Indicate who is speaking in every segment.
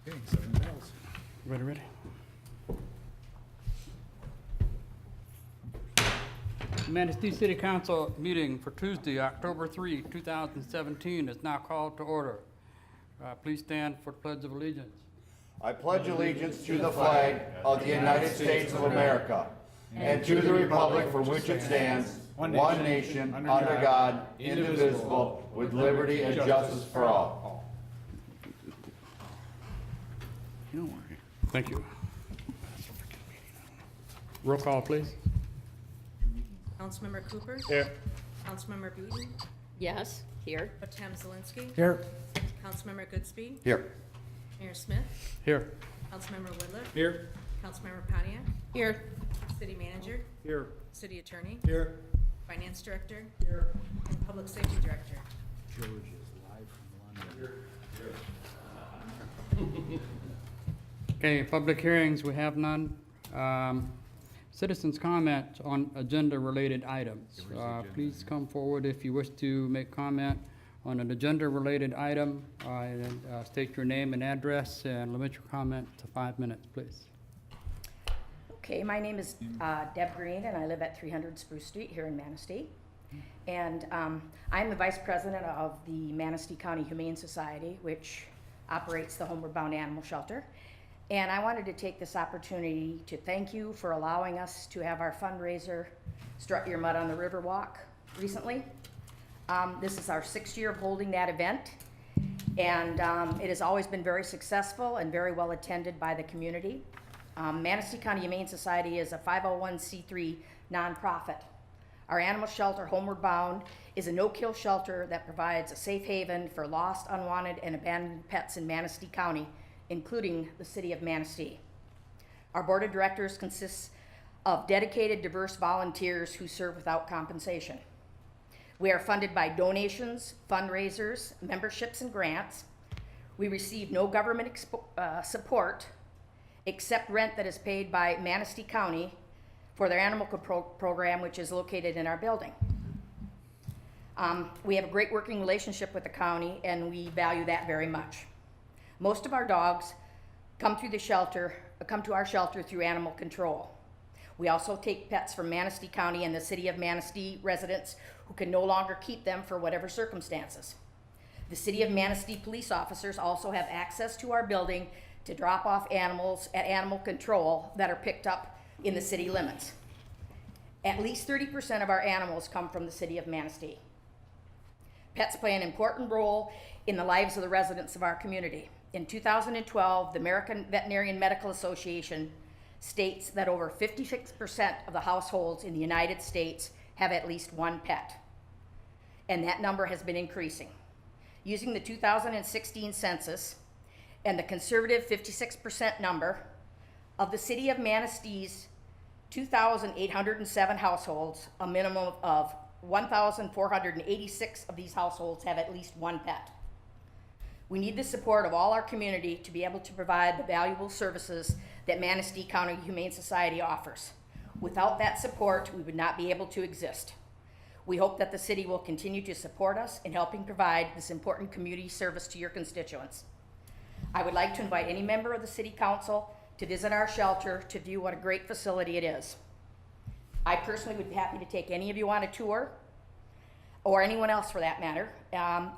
Speaker 1: Okay, 7 bells.
Speaker 2: Ready? Manistee City Council meeting for Tuesday, October 3, 2017 is now called to order. Please stand for the Pledge of Allegiance.
Speaker 3: I pledge allegiance to the flag of the United States of America and to the republic for which it stands, one nation, under God, indivisible, with liberty and justice for all.
Speaker 2: Thank you. Roll call, please.
Speaker 4: Councilmember Cooper?
Speaker 2: Here.
Speaker 4: Councilmember Beaton?
Speaker 5: Yes, here.
Speaker 4: Tim Zielinski?
Speaker 1: Here.
Speaker 4: Councilmember Goodspeed?
Speaker 3: Here.
Speaker 4: Mayor Smith?
Speaker 2: Here.
Speaker 4: Councilmember Whitler?
Speaker 1: Here.
Speaker 4: Councilmember Pontiac?
Speaker 5: Here.
Speaker 4: City Manager?
Speaker 1: Here.
Speaker 4: City Attorney?
Speaker 1: Here.
Speaker 4: Finance Director?
Speaker 1: Here.
Speaker 4: And Public Safety Director.
Speaker 1: George is live from London.
Speaker 2: Okay, public hearings, we have none. Citizens' comments on agenda-related items. Please come forward if you wish to make comment on an agenda-related item, and state your name and address, and limit your comment to 5 minutes, please.
Speaker 5: Okay, my name is Deb Green, and I live at 300 Spruce Street here in Manistee. And I'm the Vice President of the Manistee County Humane Society, which operates the Homeward Bound Animal Shelter. And I wanted to take this opportunity to thank you for allowing us to have our fundraiser, Strut Your Mud on the Riverwalk, recently. This is our 6th year of holding that event, and it has always been very successful and very well attended by the community. Manistee County Humane Society is a 501c3 nonprofit. Our animal shelter, Homeward Bound, is a no-kill shelter that provides a safe haven for lost, unwanted, and abandoned pets in Manistee County, including the city of Manistee. Our board of directors consists of dedicated, diverse volunteers who serve without compensation. We are funded by donations, fundraisers, memberships, and grants. We receive no government support except rent that is paid by Manistee County for their animal program, which is located in our building. We have a great working relationship with the county, and we value that very much. Most of our dogs come to our shelter through animal control. We also take pets from Manistee County and the city of Manistee residents who can no longer keep them for whatever circumstances. The city of Manistee police officers also have access to our building to drop off animals at animal control that are picked up in the city limits. At least 30% of our animals come from the city of Manistee. Pets play an important role in the lives of the residents of our community. In 2012, the American Veterinarian Medical Association states that over 56% of the households in the United States have at least one pet, and that number has been increasing. Using the 2016 census and the conservative 56% number of the city of Manistee's 2,807 households, a minimum of 1,486 of these households have at least one pet. We need the support of all our community to be able to provide the valuable services that Manistee County Humane Society offers. Without that support, we would not be able to exist. We hope that the city will continue to support us in helping provide this important community service to your constituents. I would like to invite any member of the City Council to visit our shelter to view what a great facility it is. I personally would be happy to take any of you on a tour, or anyone else for that matter,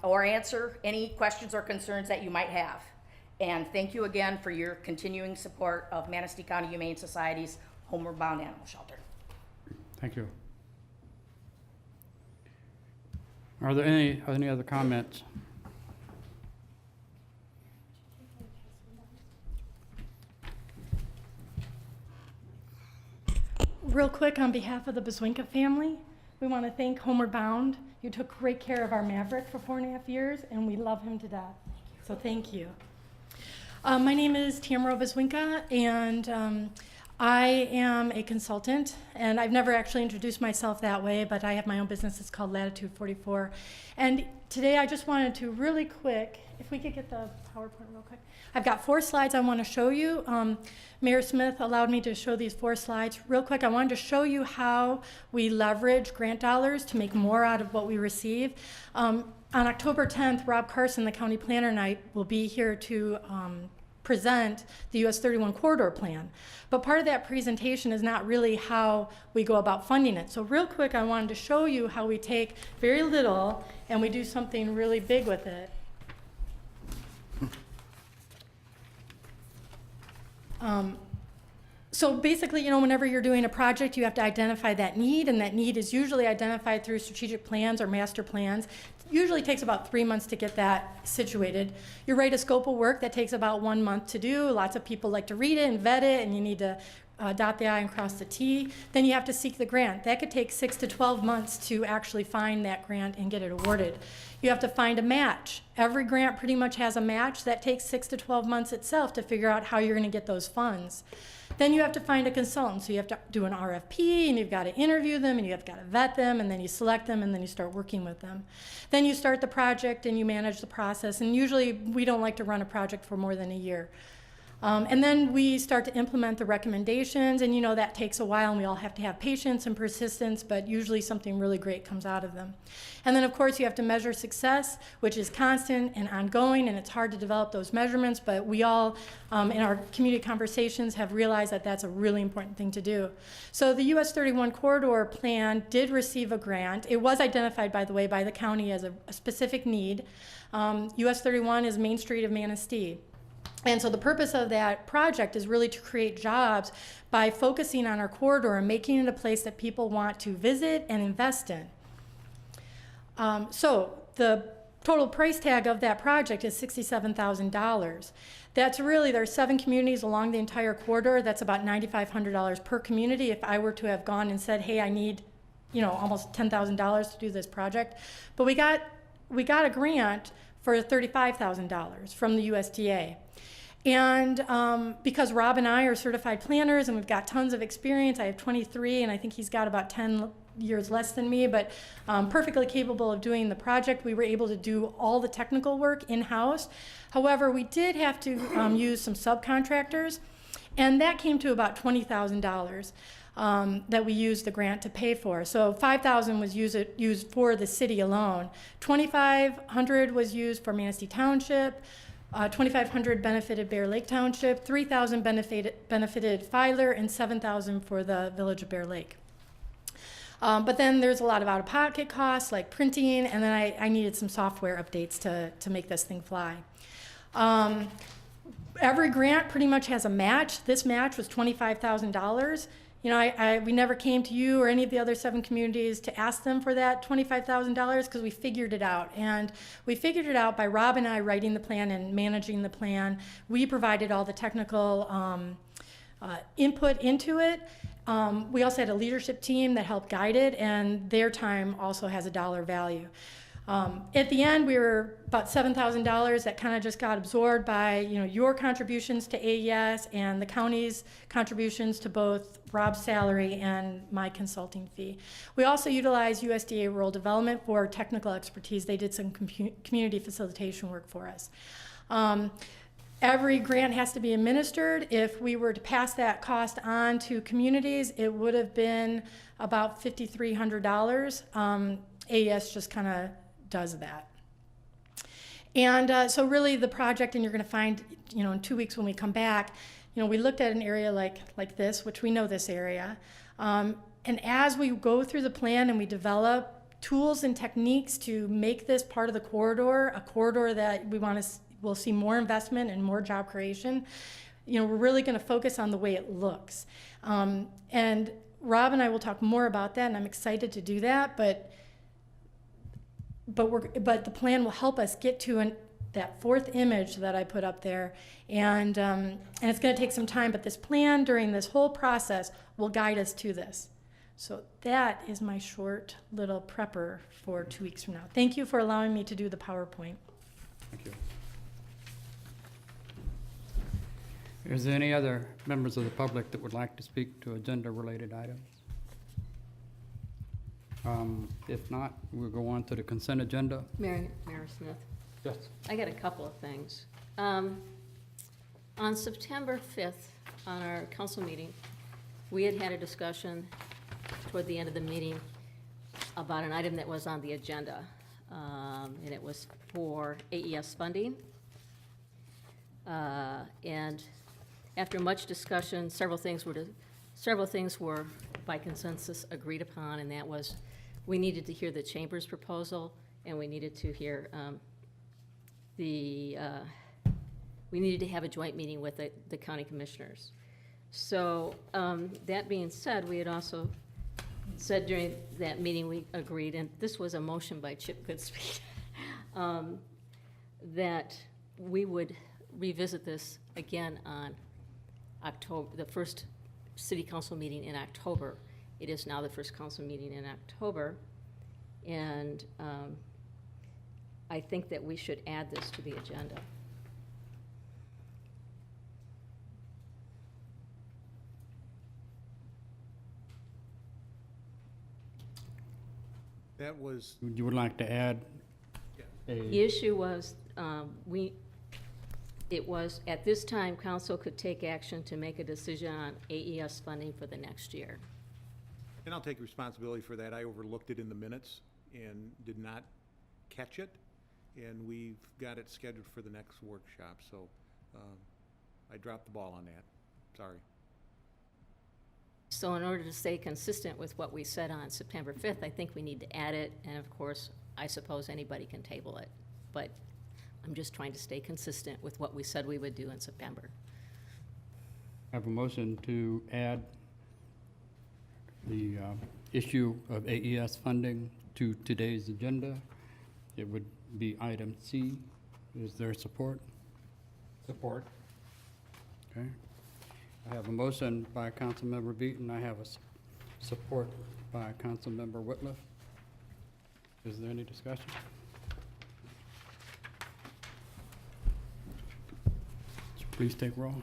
Speaker 5: or answer any questions or concerns that you might have. And thank you again for your continuing support of Manistee County Humane Society's Homeward Bound Animal Shelter.
Speaker 2: Thank you. Are there any other comments?
Speaker 6: Real quick, on behalf of the Bezwinka family, we want to thank Homeward Bound. You took great care of our Maverick for 4.5 years, and we love him to death. So thank you. My name is Tamara Bezwinka, and I am a consultant, and I've never actually introduced myself that way, but I have my own business. It's called Latitude 44. And today I just wanted to really quick, if we could get the PowerPoint real quick. I've got 4 slides I want to show you. Mayor Smith allowed me to show these 4 slides. Real quick, I wanted to show you how we leverage grant dollars to make more out of what we receive. On October 10th, Rob Carson, the county planner, and I will be here to present the US 31 corridor plan. But part of that presentation is not really how we go about funding it. So real quick, I wanted to show you how we take very little and we do something really big with it. So basically, you know, whenever you're doing a project, you have to identify that need, and that need is usually identified through strategic plans or master plans. It usually takes about 3 months to get that situated. You write a scope of work that takes about 1 month to do. Lots of people like to read it and vet it, and you need to dot the I and cross the T. Then you have to seek the grant. That could take 6 to 12 months to actually find that grant and get it awarded. You have to find a match. Every grant pretty much has a match. That takes 6 to 12 months itself to figure out how you're going to get those funds. Then you have to find a consultant. So you have to do an RFP, and you've got to interview them, and you've got to vet them, and then you select them, and then you start working with them. Then you start the project, and you manage the process. And usually we don't like to run a project for more than a year. And then we start to implement the recommendations, and you know that takes a while, and we all have to have patience and persistence, but usually something really great comes out of them. And then of course you have to measure success, which is constant and ongoing, and it's hard to develop those measurements, but we all in our community conversations have realized that that's a really important thing to do. So the US 31 corridor plan did receive a grant. It was identified, by the way, by the county as a specific need. US 31 is Main Street of Manistee. And so the purpose of that project is really to create jobs by focusing on our corridor and making it a place that people want to visit and invest in. So the total price tag of that project is $67,000. That's really, there are 7 communities along the entire corridor. That's about $9,500 per community. If I were to have gone and said, hey, I need, you know, almost $10,000 to do this project. But we got a grant for $35,000 from the USDA. And because Rob and I are certified planners and we've got tons of experience, I have 23 and I think he's got about 10 years less than me, but perfectly capable of doing the project. We were able to do all the technical work in-house. However, we did have to use some subcontractors, and that came to about $20,000 that we used the grant to pay for. So $5,000 was used for the city alone. $2,500 was used for Manistee Township. $2,500 benefited Bear Lake Township, $3,000 benefited Filer, and $7,000 for the Village of Bear Lake. But then there's a lot of out-of-pocket costs like printing, and then I needed some software updates to make this thing fly. Every grant pretty much has a match. This match was $25,000. You know, we never came to you or any of the other 7 communities to ask them for that $25,000 because we figured it out. And we figured it out by Rob and I writing the plan and managing the plan. We provided all the technical input into it. We also had a leadership team that helped guide it, and their time also has a dollar value. At the end, we were about $7,000 that kind of just got absorbed by, you know, your contributions to AES and the county's contributions to both Rob's salary and my consulting fee. We also utilized USDA Rural Development for technical expertise. They did some community facilitation work for us. Every grant has to be administered. If we were to pass that cost on to communities, it would have been about $5,300. AES just kind of does that. And so really the project, and you're going to find, you know, in 2 weeks when we come back, you know, we looked at an area like this, which we know this area. And as we go through the plan and we develop tools and techniques to make this part of the corridor, a corridor that we'll see more investment and more job creation, you know, we're really going to focus on the way it looks. And Rob and I will talk more about that, and I'm excited to do that, but the plan will help us get to that 4th image that I put up there, and it's going to take some time, but this plan during this whole process will guide us to this. So that is my short little prepper for 2 weeks from now. Thank you for allowing me to do the PowerPoint.
Speaker 2: Thank you. Is there any other members of the public that would like to speak to agenda-related items? If not, we'll go on to the consent agenda.
Speaker 7: Mary Smith.
Speaker 2: Yes.
Speaker 7: I got a couple of things. On September 5th, on our council meeting, we had a discussion toward the end of the meeting about an item that was on the agenda, and it was for AES funding. And after much discussion, several things were by consensus agreed upon, and that was, we needed to hear the chamber's proposal, and we needed to hear we needed to have a joint meeting with the county commissioners. So, that being said, we had also said during that meeting, we agreed, and this was a motion by Chip Goodspeed, that we would revisit this again on October, the first city council meeting in October. It is now the first council meeting in October, and I think that we should add this to the agenda.
Speaker 8: That was,
Speaker 2: You would like to add
Speaker 7: The
Speaker 2: a,
Speaker 7: issue was, it was, at this time, council could take action to make a decision on AES funding for the next year.
Speaker 8: and I'll take responsibility for that. I overlooked it in the minutes and did not catch it. And we've got it scheduled for the next workshop, so I dropped the ball on that. Sorry.
Speaker 7: So in order to stay consistent with what we said on September 5th, I think we need to add it, and of course, I suppose anybody can table it. But I'm just trying to stay consistent with what we said we would do in September.
Speaker 2: have a motion to add the issue of AES funding to today's agenda. It would be item C. Is there support?
Speaker 1: Support.
Speaker 2: Okay. I have a motion by Councilmember Beaton. I have a support by Councilmember Whitliff. Is there any discussion? Please take roll.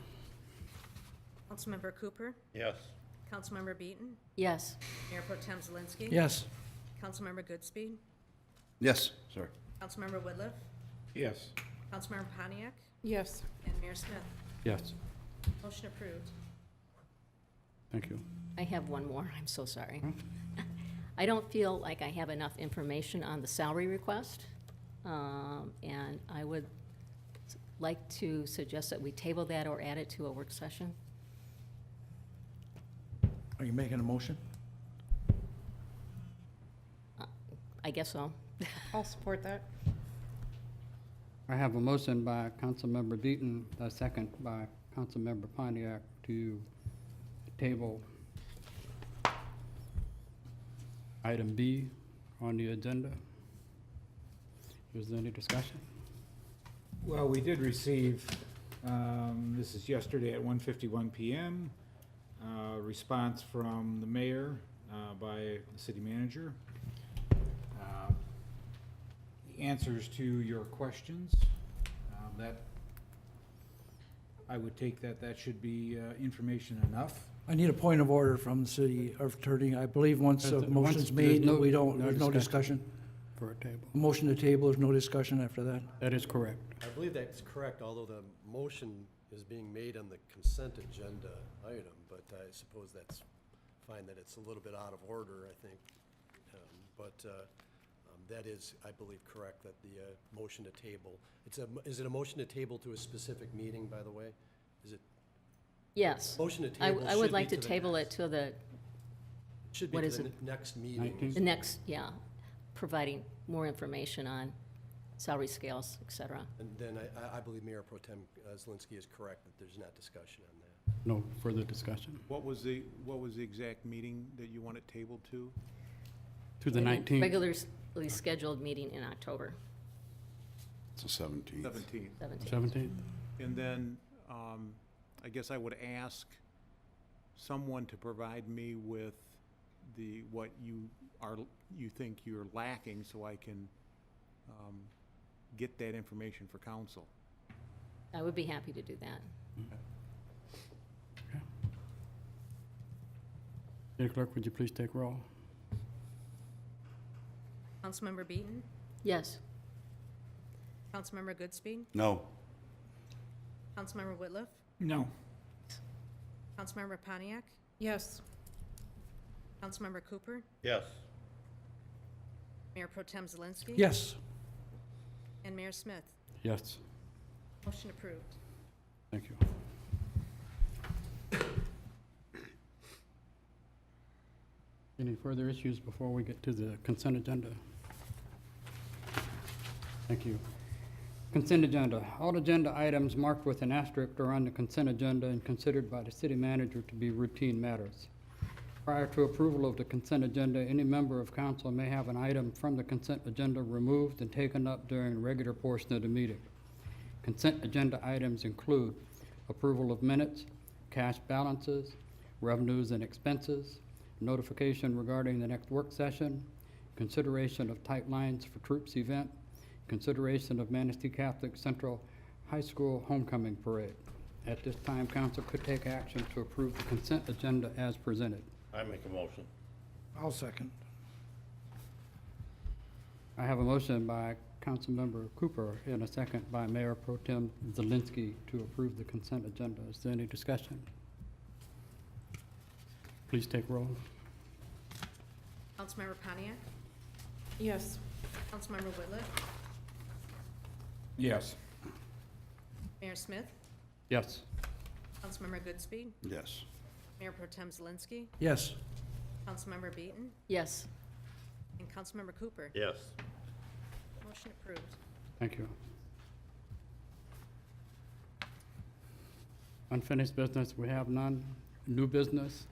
Speaker 4: Councilmember Cooper,
Speaker 3: Yes.
Speaker 4: Councilmember Beaton,
Speaker 7: Yes,
Speaker 4: Mayor Pro Tem Zelinski.
Speaker 1: Yes.
Speaker 4: Councilmember Goodspeed,
Speaker 3: Yes, sorry.
Speaker 4: Councilmember Woodliff,
Speaker 1: Yes.
Speaker 4: Councilmember Pontiac,
Speaker 6: Yes.
Speaker 4: and Mayor Smith.
Speaker 2: Yes,
Speaker 4: Motion approved.
Speaker 2: thank you.
Speaker 7: I have one more, I'm so sorry. I don't feel like I have enough information on the salary request, and I would like to suggest that we table that or add it to a work session.
Speaker 1: Are you making a motion?
Speaker 7: I guess so.
Speaker 6: I'll support that.
Speaker 2: I have a motion by Councilmember Beaton, a second by Councilmember Pontiac to table item B on the agenda. Is there any discussion?
Speaker 9: Well, we did receive, this is yesterday at 1:51 PM, response from the mayor by the city manager. The answers to your questions, that, I would take that should be information enough.
Speaker 1: I need a point of order from the city attorney. I believe once a
Speaker 2: Once
Speaker 1: motion's
Speaker 2: there's
Speaker 1: made,
Speaker 2: no-
Speaker 1: we don't,
Speaker 2: no
Speaker 1: there's no
Speaker 2: discussion.
Speaker 1: discussion.
Speaker 2: For a table.
Speaker 1: Motion to table, there's no discussion after that.
Speaker 2: That is correct.
Speaker 10: I believe that's correct, although the motion is being made on the consent agenda item, but I suppose that's fine that it's a little bit out of order, I think. That is, I believe, correct, that the motion to table, is it a motion to table to a specific meeting, by the way? Is it,
Speaker 7: Yes.
Speaker 10: motion to
Speaker 7: I
Speaker 10: table
Speaker 7: would
Speaker 10: should
Speaker 7: like
Speaker 10: be
Speaker 7: to
Speaker 10: the
Speaker 7: table it
Speaker 10: next-
Speaker 7: to the
Speaker 10: Should be
Speaker 7: what
Speaker 10: to
Speaker 7: is
Speaker 10: the
Speaker 7: it?
Speaker 10: next meeting.
Speaker 2: 19th?
Speaker 7: The next, yeah, providing more information on salary scales, et cetera.
Speaker 10: And then I believe Mayor Pro Tem Zelinski is correct that there's not discussion on that.
Speaker 2: No further discussion.
Speaker 8: What was the exact meeting that you want it tabled to?
Speaker 2: To the 19th.
Speaker 7: Regularly scheduled meeting in October
Speaker 3: It's the 17th.
Speaker 8: 17th.
Speaker 7: 17th.
Speaker 2: 17th?
Speaker 8: And then, I guess I would ask someone to provide me with what you think you're lacking, so I can, get that information for council.
Speaker 7: I would be happy to do that.
Speaker 2: City Clerk, would you please take roll?
Speaker 4: Councilmember Beaton,
Speaker 7: Yes.
Speaker 4: Councilmember Goodspeed,
Speaker 3: No.
Speaker 4: Councilmember Whitliff,
Speaker 9: No.
Speaker 4: Councilmember Pontiac,
Speaker 6: Yes.
Speaker 4: Councilmember Cooper,
Speaker 3: Yes.
Speaker 4: Mayor Pro Tem Zelinski.
Speaker 1: Yes.
Speaker 4: And Mayor Smith.
Speaker 2: Yes.
Speaker 4: Motion approved.
Speaker 2: Thank you. Any further issues before we get to the consent agenda? Thank you. Consent agenda. All agenda items marked with an asterisk are on the consent agenda and considered by the city manager to be routine matters. Prior to approval of the consent agenda, any member of council may have an item from the consent agenda removed and taken up during the regular portion of the meeting. Consent agenda items include approval of minutes, cash balances, revenues and expenses, notification regarding the next work session, consideration of tight lines for troops event, consideration of Manistee Catholic Central High School homecoming parade. At this time, council could take action to approve the consent agenda as presented.
Speaker 3: I make a motion.
Speaker 1: I'll second.
Speaker 2: I have a motion by Councilmember Cooper and a second by Mayor Pro Tem Zelinski to approve the consent agenda. Is there any discussion? Please take roll.
Speaker 4: Councilmember Paniak?
Speaker 6: Yes.
Speaker 4: Councilmember Whitliff?
Speaker 9: Yes.
Speaker 4: Mayor Smith?
Speaker 2: Yes.
Speaker 4: Councilmember Goodspeed?
Speaker 3: Yes.
Speaker 4: Mayor Pro Tem Zelinski?
Speaker 1: Yes.
Speaker 4: Councilmember Beaton?
Speaker 7: Yes.
Speaker 4: And Councilmember Cooper?
Speaker 3: Yes.
Speaker 4: Motion approved.
Speaker 2: Thank you. Unfinished business, we have none. New business.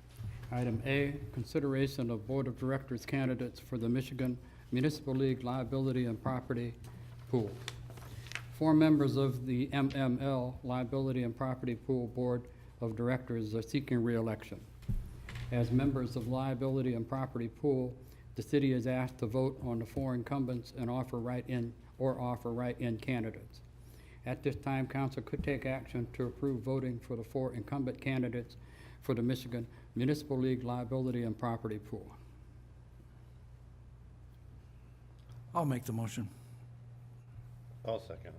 Speaker 2: Item A, consideration of Board of Directors candidates for the Michigan Municipal League Liability and Property Pool. 4 members of the MML Liability and Property Pool Board of Directors are seeking re-election. As members of Liability and Property Pool, the city is asked to vote on the 4 incumbents and offer write-in candidates. At this time, council could take action to approve voting for the 4 incumbent candidates for the Michigan Municipal League Liability and Property Pool.
Speaker 1: I'll make the motion.
Speaker 3: I'll second.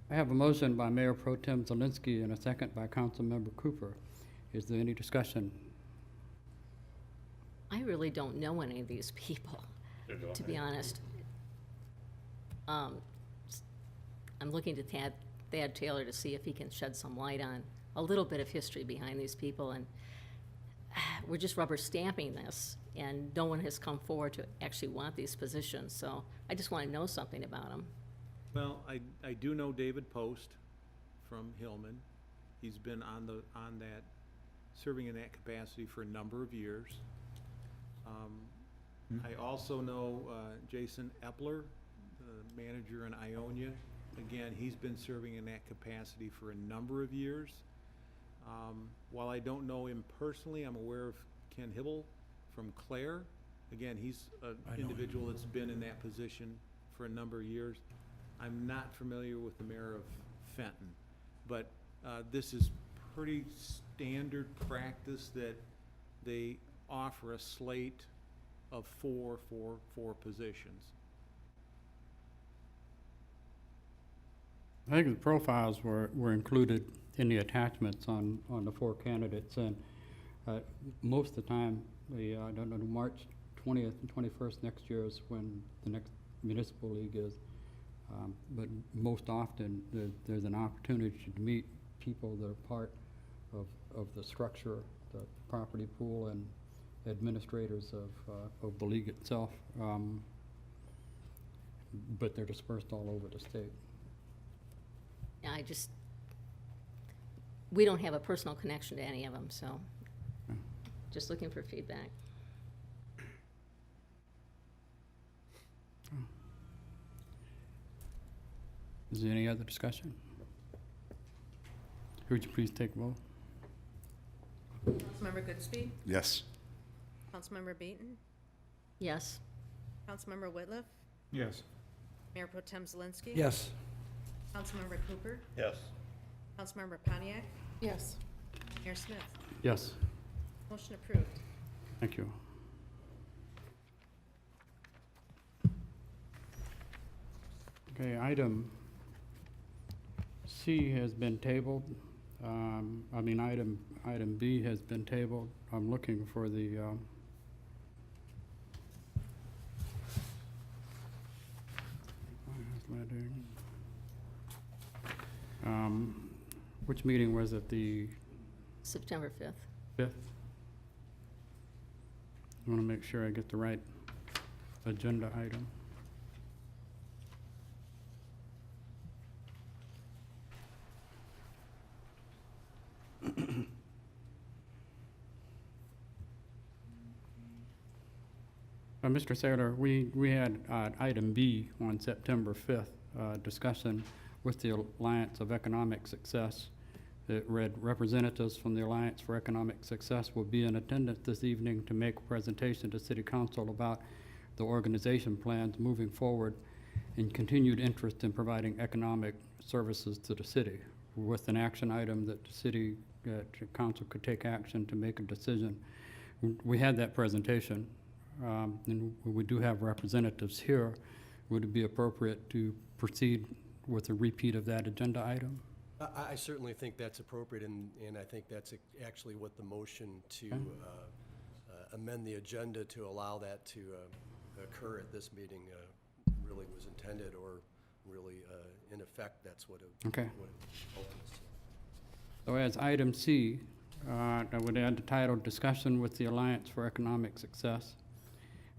Speaker 2: I have a motion by Mayor Pro Tem Zelinski and a second by Councilmember Cooper. Is there any discussion?
Speaker 7: I really don't know any of these people, to be honest. I'm looking to Thad Taylor to see if he can shed some light on a little bit of history behind these people, and we're just rubber stamping this, and no one has come forward to actually want these positions, so I just want to know something about them.
Speaker 8: Well, I do know David Post from Hillman. He's been on that, serving in that capacity for a number of years. I also know Jason Epler, the manager in Ionia. Again, he's been serving in that capacity for a number of years. While I don't know him personally, I'm aware of Ken Hibble from Clare. Again, he's an individual that's been in that position for a number of years. I'm not familiar with the mayor of Fenton, but this is pretty standard practice that they offer a slate of 4 positions.
Speaker 2: I think the profiles were included in the attachments on the 4 candidates, and most of the time, I don't know, March 20th and 21st next year is when the next municipal league is. But most often, there's an opportunity to meet people that are part of the structure, the property pool, and administrators of the league itself. But they're dispersed all over the state.
Speaker 7: Yeah, we don't have a personal connection to any of them, so just looking for feedback.
Speaker 2: Is there any other discussion? Would you please take a vote?
Speaker 4: Councilmember Goodspeed?
Speaker 3: Yes.
Speaker 4: Councilmember Beaton?
Speaker 7: Yes.
Speaker 4: Councilmember Whitliff?
Speaker 9: Yes.
Speaker 4: Mayor Pro Tem Zelinski?
Speaker 1: Yes.
Speaker 4: Councilmember Cooper?
Speaker 3: Yes.
Speaker 4: Councilmember Paniak?
Speaker 6: Yes.
Speaker 4: Mayor Smith?
Speaker 2: Yes,
Speaker 4: Motion approved.
Speaker 2: thank you. Okay, item C has been tabled. Item B has been tabled. I'm looking for the, Which meeting was it, the
Speaker 7: September 5th.
Speaker 2: 5th? I want to make sure I get the right agenda item. Mr. Saylor, we had item B on September 5th, discussion with the Alliance of Economic Success. It read, representatives from the Alliance for Economic Success will be in attendance this evening to make a presentation to City Council about the organization plans moving forward and continued interest in providing economic services to the city, with an action item that the City Council could take action to make a decision. We had that presentation. And we do have representatives here. Would it be appropriate to proceed with a repeat of that agenda item?
Speaker 10: I certainly think that's appropriate, and I think that's actually what the motion to amend the agenda to allow that to occur at this meeting really was intended, or really, in effect, that's what it
Speaker 2: Okay.
Speaker 10: what it ultimately said.
Speaker 2: So as item C, I would add the title, Discussion with the Alliance for Economic Success.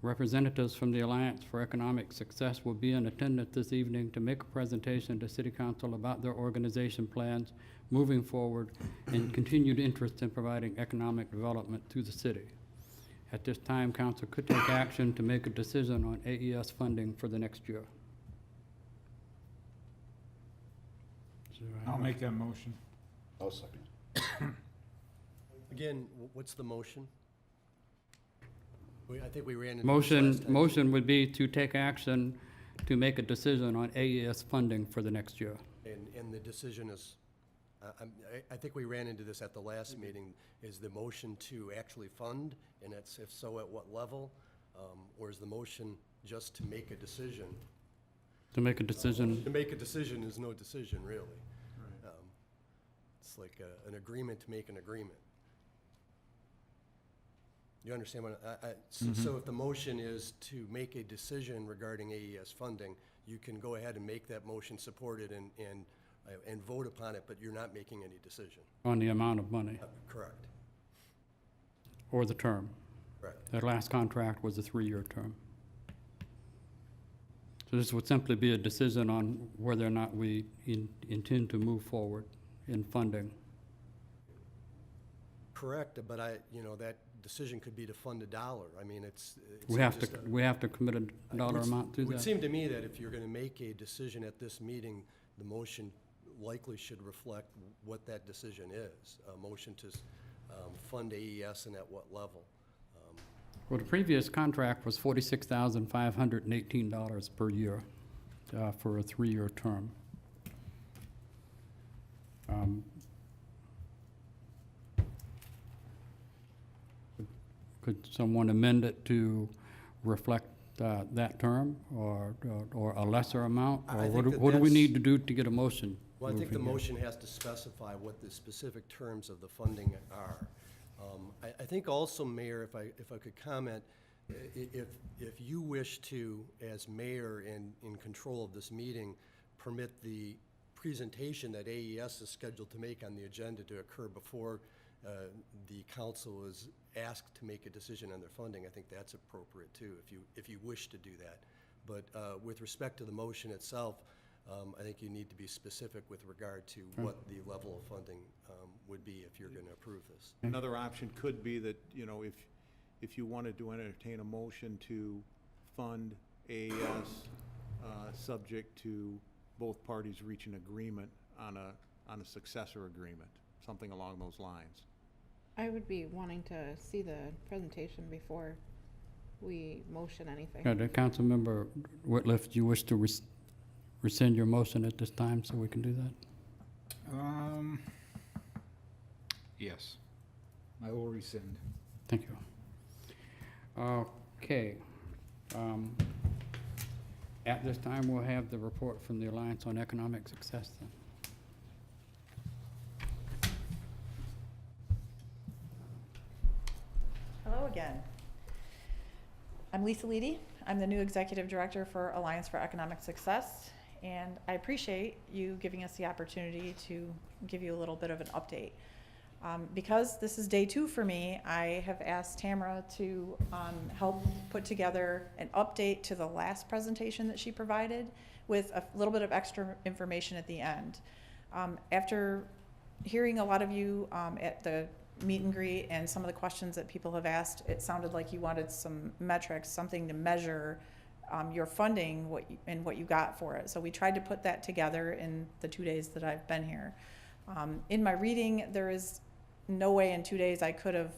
Speaker 2: Representatives from the Alliance for Economic Success will be in attendance this evening to make a presentation to City Council about their organization plans moving forward and continued interest in providing economic development to the city. At this time, Council could take action to make a decision on AES funding for the next year.
Speaker 9: I'll make that motion.
Speaker 3: I'll second.
Speaker 10: Again, what's the motion? I think we ran into this last time.
Speaker 2: Motion would be to take action to make a decision on AES funding for the next year.
Speaker 10: And the decision is, I think we ran into this at the last meeting, is the motion to actually fund, and it's, if so, at what level? Or is the motion just to make a decision?
Speaker 2: To make a decision,
Speaker 10: To make a decision is no decision, really. It's like an agreement to make an agreement. You understand what, so if the motion is to make a decision regarding AES funding, you can go ahead and make that motion, support it, and vote upon it, but you're not making any decision.
Speaker 2: on the amount of money
Speaker 10: Correct,
Speaker 2: or the term.
Speaker 10: correct.
Speaker 2: That last contract was a 3-year term. So this would simply be a decision on whether or not we intend to move forward in funding.
Speaker 10: Correct, but that decision could be to fund $1. I mean,
Speaker 2: We have to commit a dollar amount to
Speaker 10: It would
Speaker 2: that.
Speaker 10: seem to me that if you're going to make a decision at this meeting, the motion likely should reflect what that decision is. A motion to fund AES and at what level.
Speaker 2: Well, the previous contract was $46,518 per year for a 3-year term. Could someone amend it to reflect that term, or a lesser amount?
Speaker 10: I
Speaker 2: Or
Speaker 10: think that
Speaker 2: what do we
Speaker 10: that's-
Speaker 2: need to do to get a motion?
Speaker 10: Well, I think the
Speaker 2: moving here?
Speaker 10: motion has to specify what the specific terms of the funding are. I think also, Mayor, if I could comment, if you wish to, as mayor and in control of this meeting, permit the presentation that AES is scheduled to make on the agenda to occur before the council is asked to make a decision on their funding, I think that's appropriate too, if you wish to do that. But with respect to the motion itself, I think you need to be specific with regard to what the level of funding would be if you're going to approve this.
Speaker 8: Another option could be that, if you wanted to entertain a motion to fund AES, subject to both parties reaching agreement on a successor agreement, something along those lines.
Speaker 11: I would be wanting to see the presentation before we motion anything.
Speaker 2: Councilmember Whitliff, do you wish to rescind your motion at this time so we can do that?
Speaker 9: Yes. I will rescind.
Speaker 2: Thank you. Okay. At this time, we'll have the report from the Alliance on Economic Success then.
Speaker 12: Hello again. I'm Lisa Leedy. I'm the new Executive Director for Alliance for Economic Success. and I appreciate you giving us the opportunity to give you a little bit of an update. Because this is day 2 for me, I have asked Tamara to help put together an update to the last presentation that she provided with a little bit of extra information at the end. After hearing a lot of you at the meet and greet and some of the questions that people have asked, it sounded like you wanted some metrics, something to measure your funding and what you got for it. So we tried to put that together in the 2 days that I've been here. In my reading, there is no way in 2 days I could have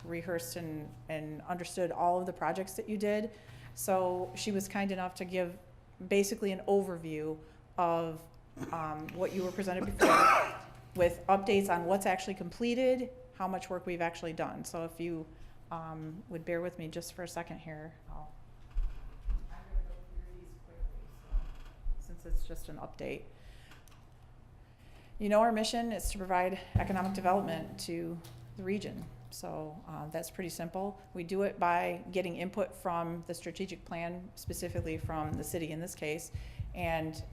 Speaker 12: rehearsed and understood all of the projects that you did. So she was kind enough to give basically an overview of what you were presented before with updates on what's actually completed, how much work we've actually done. So if you would bear with me just for a second here. I'm going to go through these quickly since it's just an update. You know, our mission is to provide economic development to the region. So that's pretty simple. We do it by getting input from the strategic plan, specifically from the city in this case, and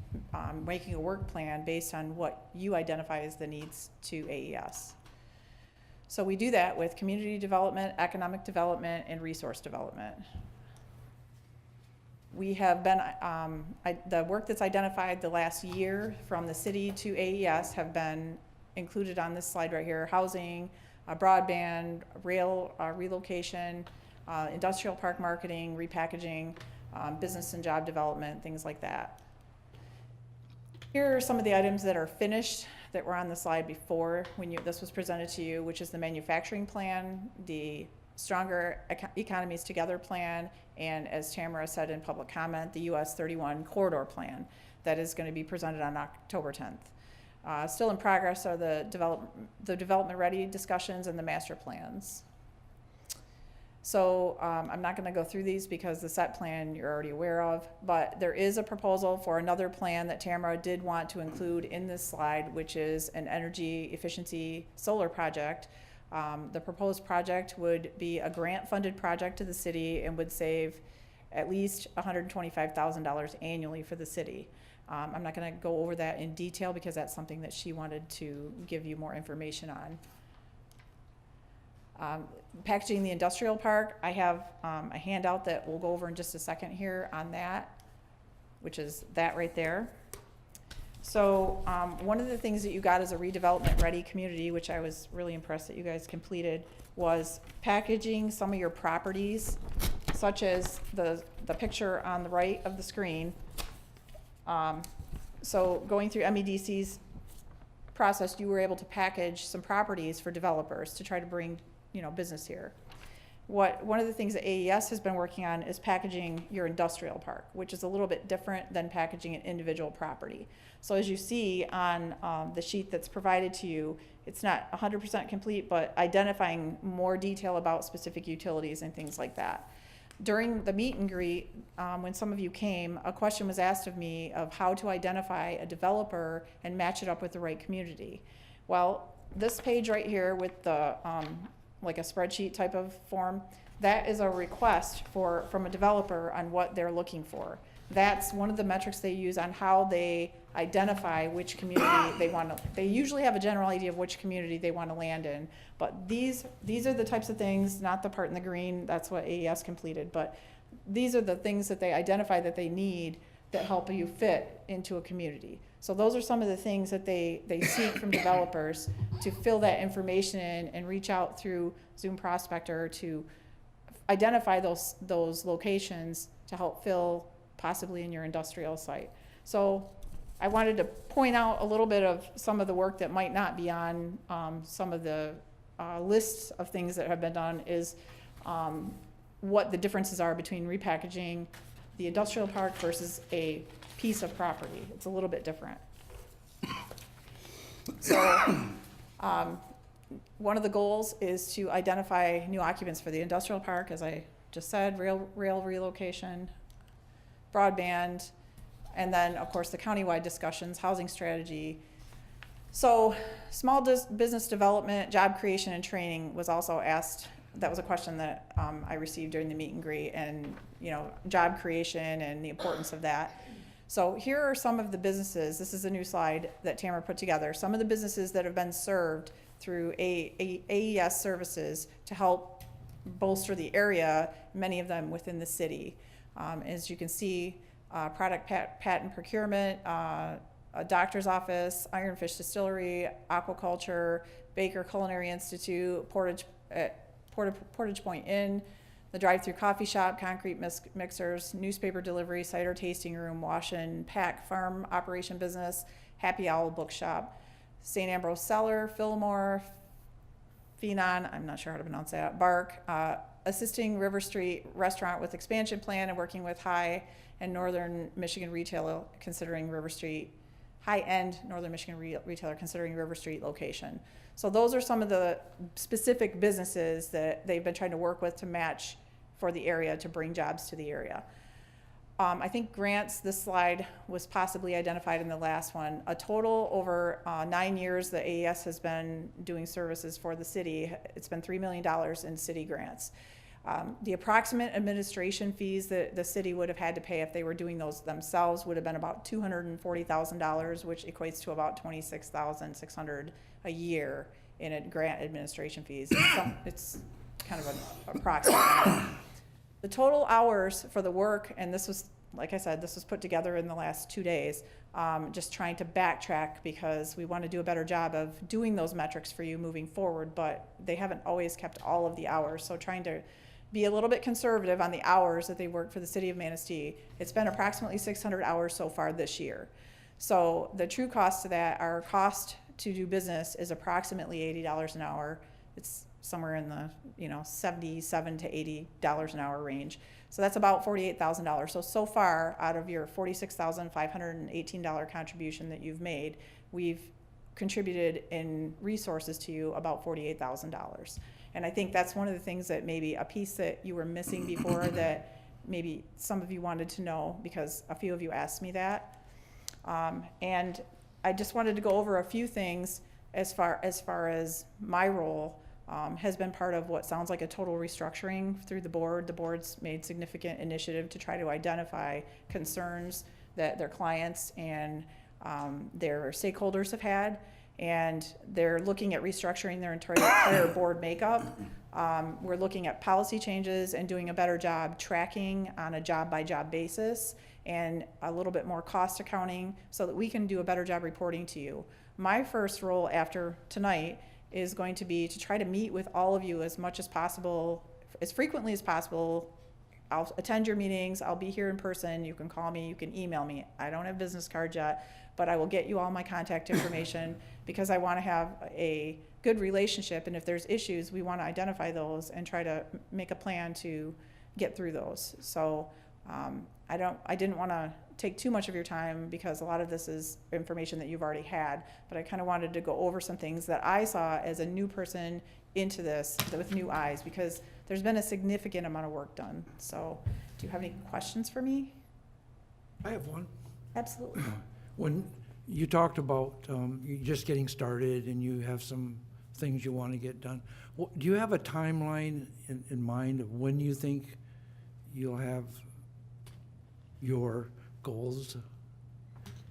Speaker 12: making a work plan based on what you identify as the needs to AES. So we do that with community development, economic development, and resource development. We have been, the work that's identified the last year from the city to AES have been included on this slide right here: housing, broadband, rail relocation, industrial park marketing, repackaging, business and job development, things like that. Here are some of the items that are finished that were on the slide before when this was presented to you, which is the manufacturing plan, the Stronger Economies Together plan, and as Tamara said in public comment, the US 31 corridor plan that is going to be presented on October 10th. Still in progress are the development ready discussions and the master plans. So I'm not going to go through these because the set plan you're already aware of, but there is a proposal for another plan that Tamara did want to include in this slide, which is an energy efficiency solar project. The proposed project would be a grant-funded project to the city and would save at least $125,000 annually for the city. I'm not going to go over that in detail because that's something that she wanted to give you more information on. Packaging the industrial park, I have a handout that we'll go over in just a second here on that, which is that right there. So one of the things that you got as a redevelopment ready community, which I was really impressed that you guys completed, was packaging some of your properties, such as the picture on the right of the screen. So going through MEDC's process, you were able to package some properties for developers to try to bring business here. One of the things that AES has been working on is packaging your industrial park, which is a little bit different than packaging an individual property. So as you see on the sheet that's provided to you, it's not 100% complete, but identifying more detail about specific utilities and things like that. During the meet and greet, when some of you came, a question was asked of me of how to identify a developer and match it up with the right community. Well, this page right here with the like a spreadsheet type of form, that is a request from a developer on what they're looking for. That's one of the metrics they use on how they identify which community they want to. They usually have a general idea of which community they want to land in, but these are the types of things, not the part in the green, that's what AES completed, but these are the things that they identify that they need that help you fit into a community. So those are some of the things that they seek from developers to fill that information in and reach out through Zoom Prospector to identify those locations to help fill possibly in your industrial site. So I wanted to point out a little bit of some of the work that might not be on some of the lists of things that have been done is what the differences are between repackaging the industrial park versus a piece of property. It's a little bit different. So one of the goals is to identify new occupants for the industrial park, as I just said, rail relocation, broadband, and then of course the countywide discussions, housing strategy. So small business development, job creation and training was also asked. That was a question that I received during the meet and greet, and job creation and the importance of that. So here are some of the businesses, this is a new slide that Tamara put together, some of the businesses that have been served through AES services to help bolster the area, many of them within the city. As you can see, product patent procurement, a doctor's office, Ironfish Distillery, aquaculture, Baker Culinary Institute, Portage Point Inn, the drive-through coffee shop, concrete mixers, newspaper delivery, cider tasting room, wash and pack farm operation business, Happy Owl bookshop, St. Ambrose Cellar, Fillmore, Phenon, I'm not sure how to pronounce that, Bark, assisting River Street Restaurant with expansion plan and working with high and Northern Michigan retailer considering River Street, high-end Northern Michigan retailer considering River Street location. So those are some of the specific businesses that they've been trying to work with to match for the area to bring jobs to the area. I think grants, this slide was possibly identified in the last one. A total over 9 years that AES has been doing services for the city, it's been $3 million in city grants. The approximate administration fees that the city would have had to pay if they were doing those themselves would have been about $240,000, which equates to about $26,600 a year in grant administration fees. It's kind of an approximate. The total hours for the work, and this was, like I said, this was put together in the last 2 days, just trying to backtrack because we want to do a better job of doing those metrics for you moving forward, but they haven't always kept all of the hours. So trying to be a little bit conservative on the hours that they work for the city of Manistee. It's been approximately 600 hours so far this year. So the true cost to that, our cost to do business is approximately $80 an hour. It's somewhere in the $77 to $80 an hour range. So that's about $48,000. So far out of your $46,518 contribution that you've made, we've contributed in resources to you about $48,000. And I think that's one of the things that maybe a piece that you were missing before that maybe some of you wanted to know because a few of you asked me that. And I just wanted to go over a few things as far as my role has been part of what sounds like a total restructuring through the board. The board's made significant initiative to try to identify concerns that their clients and their stakeholders have had, and they're looking at restructuring their entire board makeup. We're looking at policy changes and doing a better job tracking on a job-by-job basis and a little bit more cost accounting so that we can do a better job reporting to you. My first role after tonight is going to be to try to meet with all of you as much as possible, as frequently as possible. I'll attend your meetings, I'll be here in person, you can call me, you can email me. I don't have business cards yet, but I will get you all my contact information because I want to have a good relationship, and if there's issues, we want to identify those and try to make a plan to get through those. So I didn't want to take too much of your time because a lot of this is information that you've already had, but I kind of wanted to go over some things that I saw as a new person into this with new eyes because there's been a significant amount of work done. So do you have any questions for me?
Speaker 1: I have one.
Speaker 12: Absolutely.
Speaker 1: When you talked about you just getting started and you have some things you want to get done, do you have a timeline in mind of when you think you'll have your goals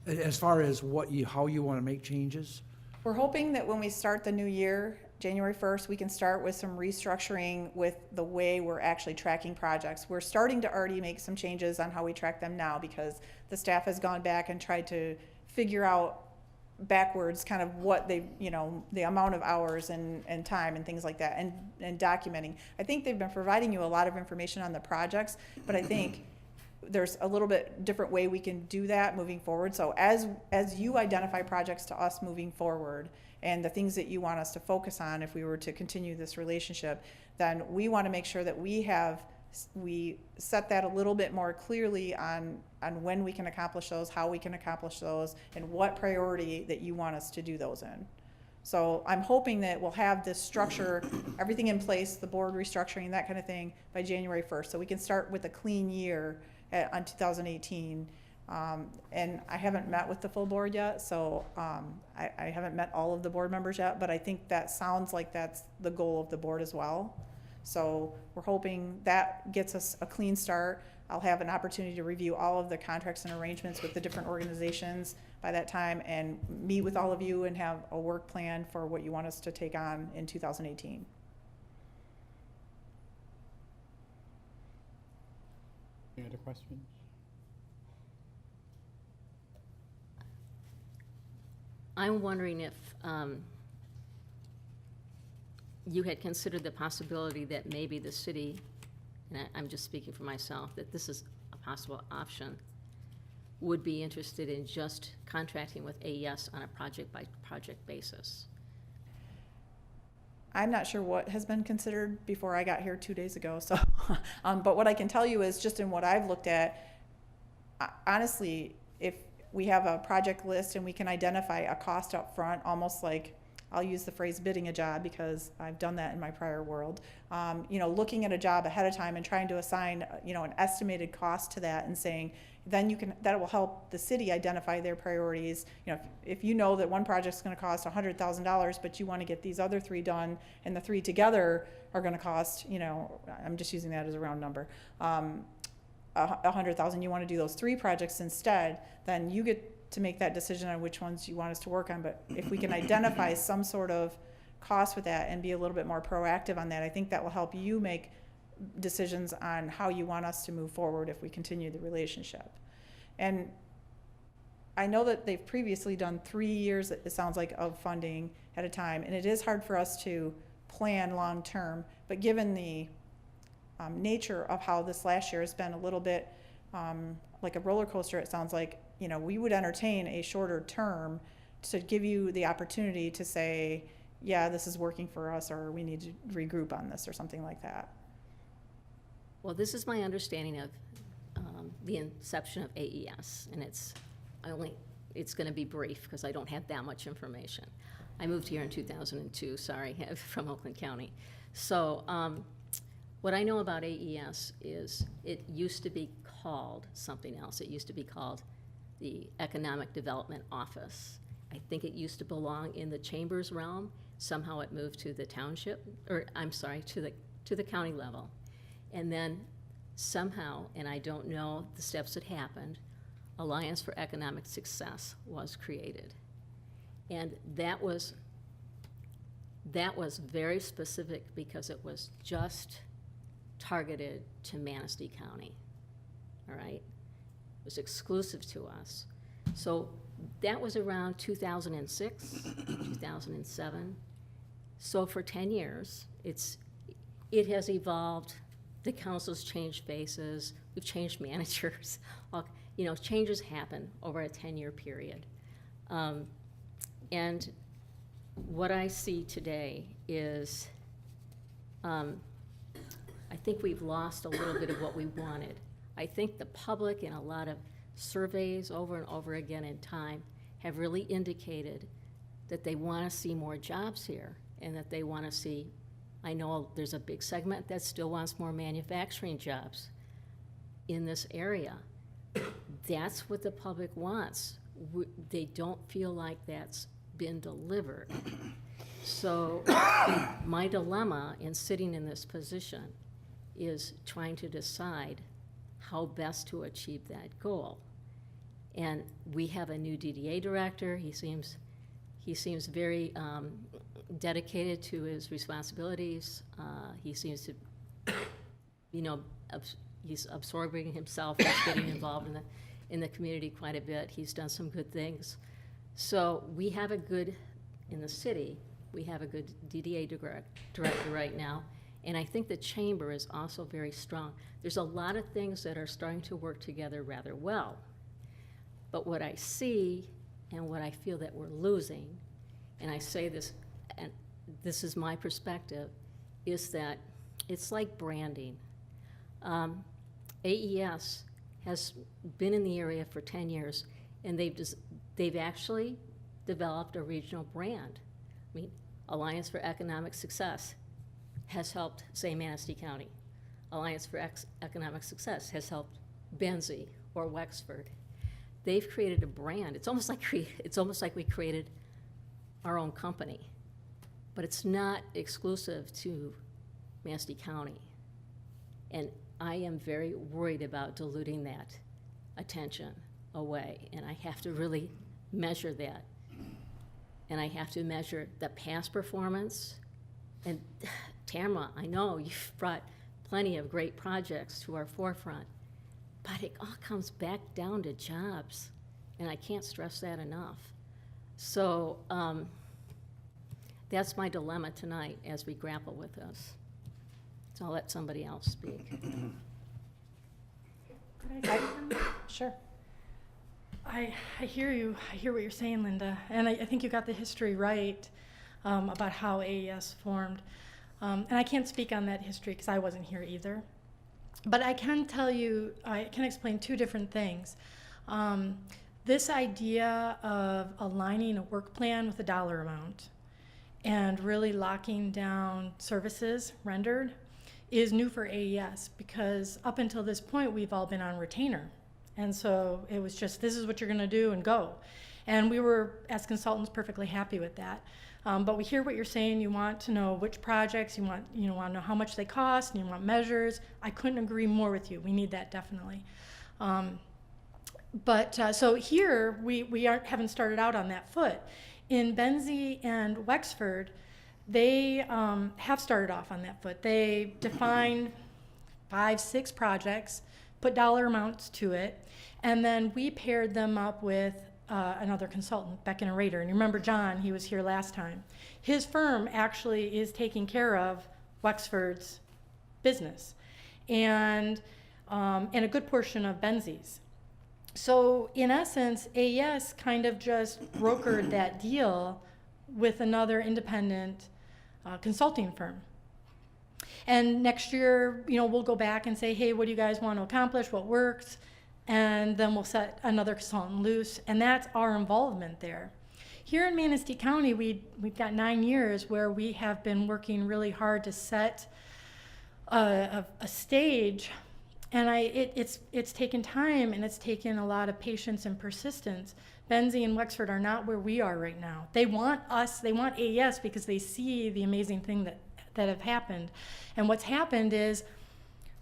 Speaker 1: as far as how you want to make changes?
Speaker 12: We're hoping that when we start the new year, January 1st, we can start with some restructuring with the way we're actually tracking projects. We're starting to already make some changes on how we track them now because the staff has gone back and tried to figure out backwards kind of what they, the amount of hours and time and things like that and documenting. I think they've been providing you a lot of information on the projects, but I think there's a little bit different way we can do that moving forward. So as you identify projects to us moving forward and the things that you want us to focus on if we were to continue this relationship, then we want to make sure that we set that a little bit more clearly on when we can accomplish those, how we can accomplish those, and what priority that you want us to do those in. So I'm hoping that we'll have this structure, everything in place, the board restructuring, that kind of thing, by January 1st. So we can start with a clean year on 2018. And I haven't met with the full board yet, so I haven't met all of the board members yet, but I think that sounds like that's the goal of the board as well. So we're hoping that gets us a clean start. I'll have an opportunity to review all of the contracts and arrangements with the different organizations by that time and meet with all of you and have a work plan for what you want us to take on in 2018.
Speaker 2: Any other questions?
Speaker 7: I'm wondering if you had considered the possibility that maybe the city, and I'm just speaking for myself, that this is a possible option, would be interested in just contracting with AES on a project-by-project basis.
Speaker 12: I'm not sure what has been considered before I got here 2 days ago, so, but what I can tell you is just in what I've looked at, honestly, if we have a project list and we can identify a cost up front, almost like, I'll use the phrase bidding a job because I've done that in my prior world. Looking at a job ahead of time and trying to assign, an estimated cost to that and saying, then that will help the city identify their priorities. If you know that one project's gonna cost $100,000, but you wanna get these other 3 done and the 3 together are gonna cost, I'm just using that as a round number, 100,000, you wanna do those 3 projects instead, then you get to make that decision on which ones you want us to work on. But if we can identify some sort of cost with that and be a little bit more proactive on that, I think that will help you make decisions on how you want us to move forward if we continue the relationship. And I know that they've previously done 3 years, it sounds like, of funding at a time, and it is hard for us to plan long-term, but given the nature of how this last year has been a little bit like a roller coaster, it sounds like, we would entertain a shorter term to give you the opportunity to say, yeah, this is working for us, or we need to regroup on this, or something like that.
Speaker 7: Well, this is my understanding of the inception of AES, and it's going to be brief because I don't have that much information. I moved here in 2002, sorry, from Oakland County. So what I know about AES is it used to be called something else. It used to be called the Economic Development Office. I think it used to belong in the Chambers realm. Somehow it moved to the township, or I'm sorry, to the county level. And then somehow, and I don't know the steps that happened, Alliance for Economic Success was created. And that was very specific because it was just targeted to Manistee County, all right? It was exclusive to us. So that was around 2006, 2007. So for 10 years, it has evolved. The council's changed faces. We've changed managers. Changes happen over a 10-year period. And what I see today is I think we've lost a little bit of what we wanted. I think the public in a lot of surveys over and over again in time have really indicated that they want to see more jobs here and that they want to see, I know there's a big segment that still wants more manufacturing jobs in this area. That's what the public wants. They don't feel like that's been delivered. So my dilemma in sitting in this position is trying to decide how best to achieve that goal. And we have a new DDA director. He seems very dedicated to his responsibilities. He seems to, he's absorbing himself. He's getting involved in the community quite a bit. He's done some good things. So we have in the city, we have a good DDA director right now. And I think the chamber is also very strong. There's a lot of things that are starting to work together rather well. But what I see and what I feel that we're losing, and I say this, and this is my perspective, is that it's like branding. AES has been in the area for 10 years, and they've actually developed a regional brand. I mean, Alliance for Economic Success has helped, say, Manistee County. Alliance for Economic Success has helped Benzie or Wexford. They've created a brand. It's almost like we created our own company, but it's not exclusive to Manistee County. And I am very worried about diluting that attention away, and I have to really measure that. And I have to measure the past performance. And Tamara, I know you've brought plenty of great projects to our forefront, but it all comes back down to jobs, and I can't stress that enough. So that's my dilemma tonight as we grapple with this. So I'll let somebody else speak.
Speaker 6: Could I say something?
Speaker 12: Sure.
Speaker 6: I hear you. I hear what you're saying, Linda. And I think you got the history right about how AES formed. And I can't speak on that history because I wasn't here either. But I can tell you, I can explain two different things. This idea of aligning a work plan with a dollar amount and really locking down services rendered is new for AES, because up until this point, we've all been on retainer. And so it was just, this is what you're gonna do and go. And we were, as consultants, perfectly happy with that. But we hear what you're saying. You want to know which projects, you want to know how much they cost, and you want measures. I couldn't agree more with you. We need that definitely. So here, we haven't started out on that foot. In Benzie and Wexford, they have started off on that foot. They defined 5, 6 projects, put dollar amounts to it, and then we paired them up with another consultant, Beck and Rader. And you remember John, he was here last time. His firm actually is taking care of Wexford's business and a good portion of Benzie's. So in essence, AES kind of just brokered that deal with another independent consulting firm. And next year, we'll go back and say, hey, what do you guys want to accomplish? What works? And then we'll set another consultant loose, and that's our involvement there. Here in Manistee County, we've got 9 years where we have been working really hard to set a stage, and it's taken time, and it's taken a lot of patience and persistence. Benzie and Wexford are not where we are right now. They want us, they want AES because they see the amazing thing that have happened. And what's happened is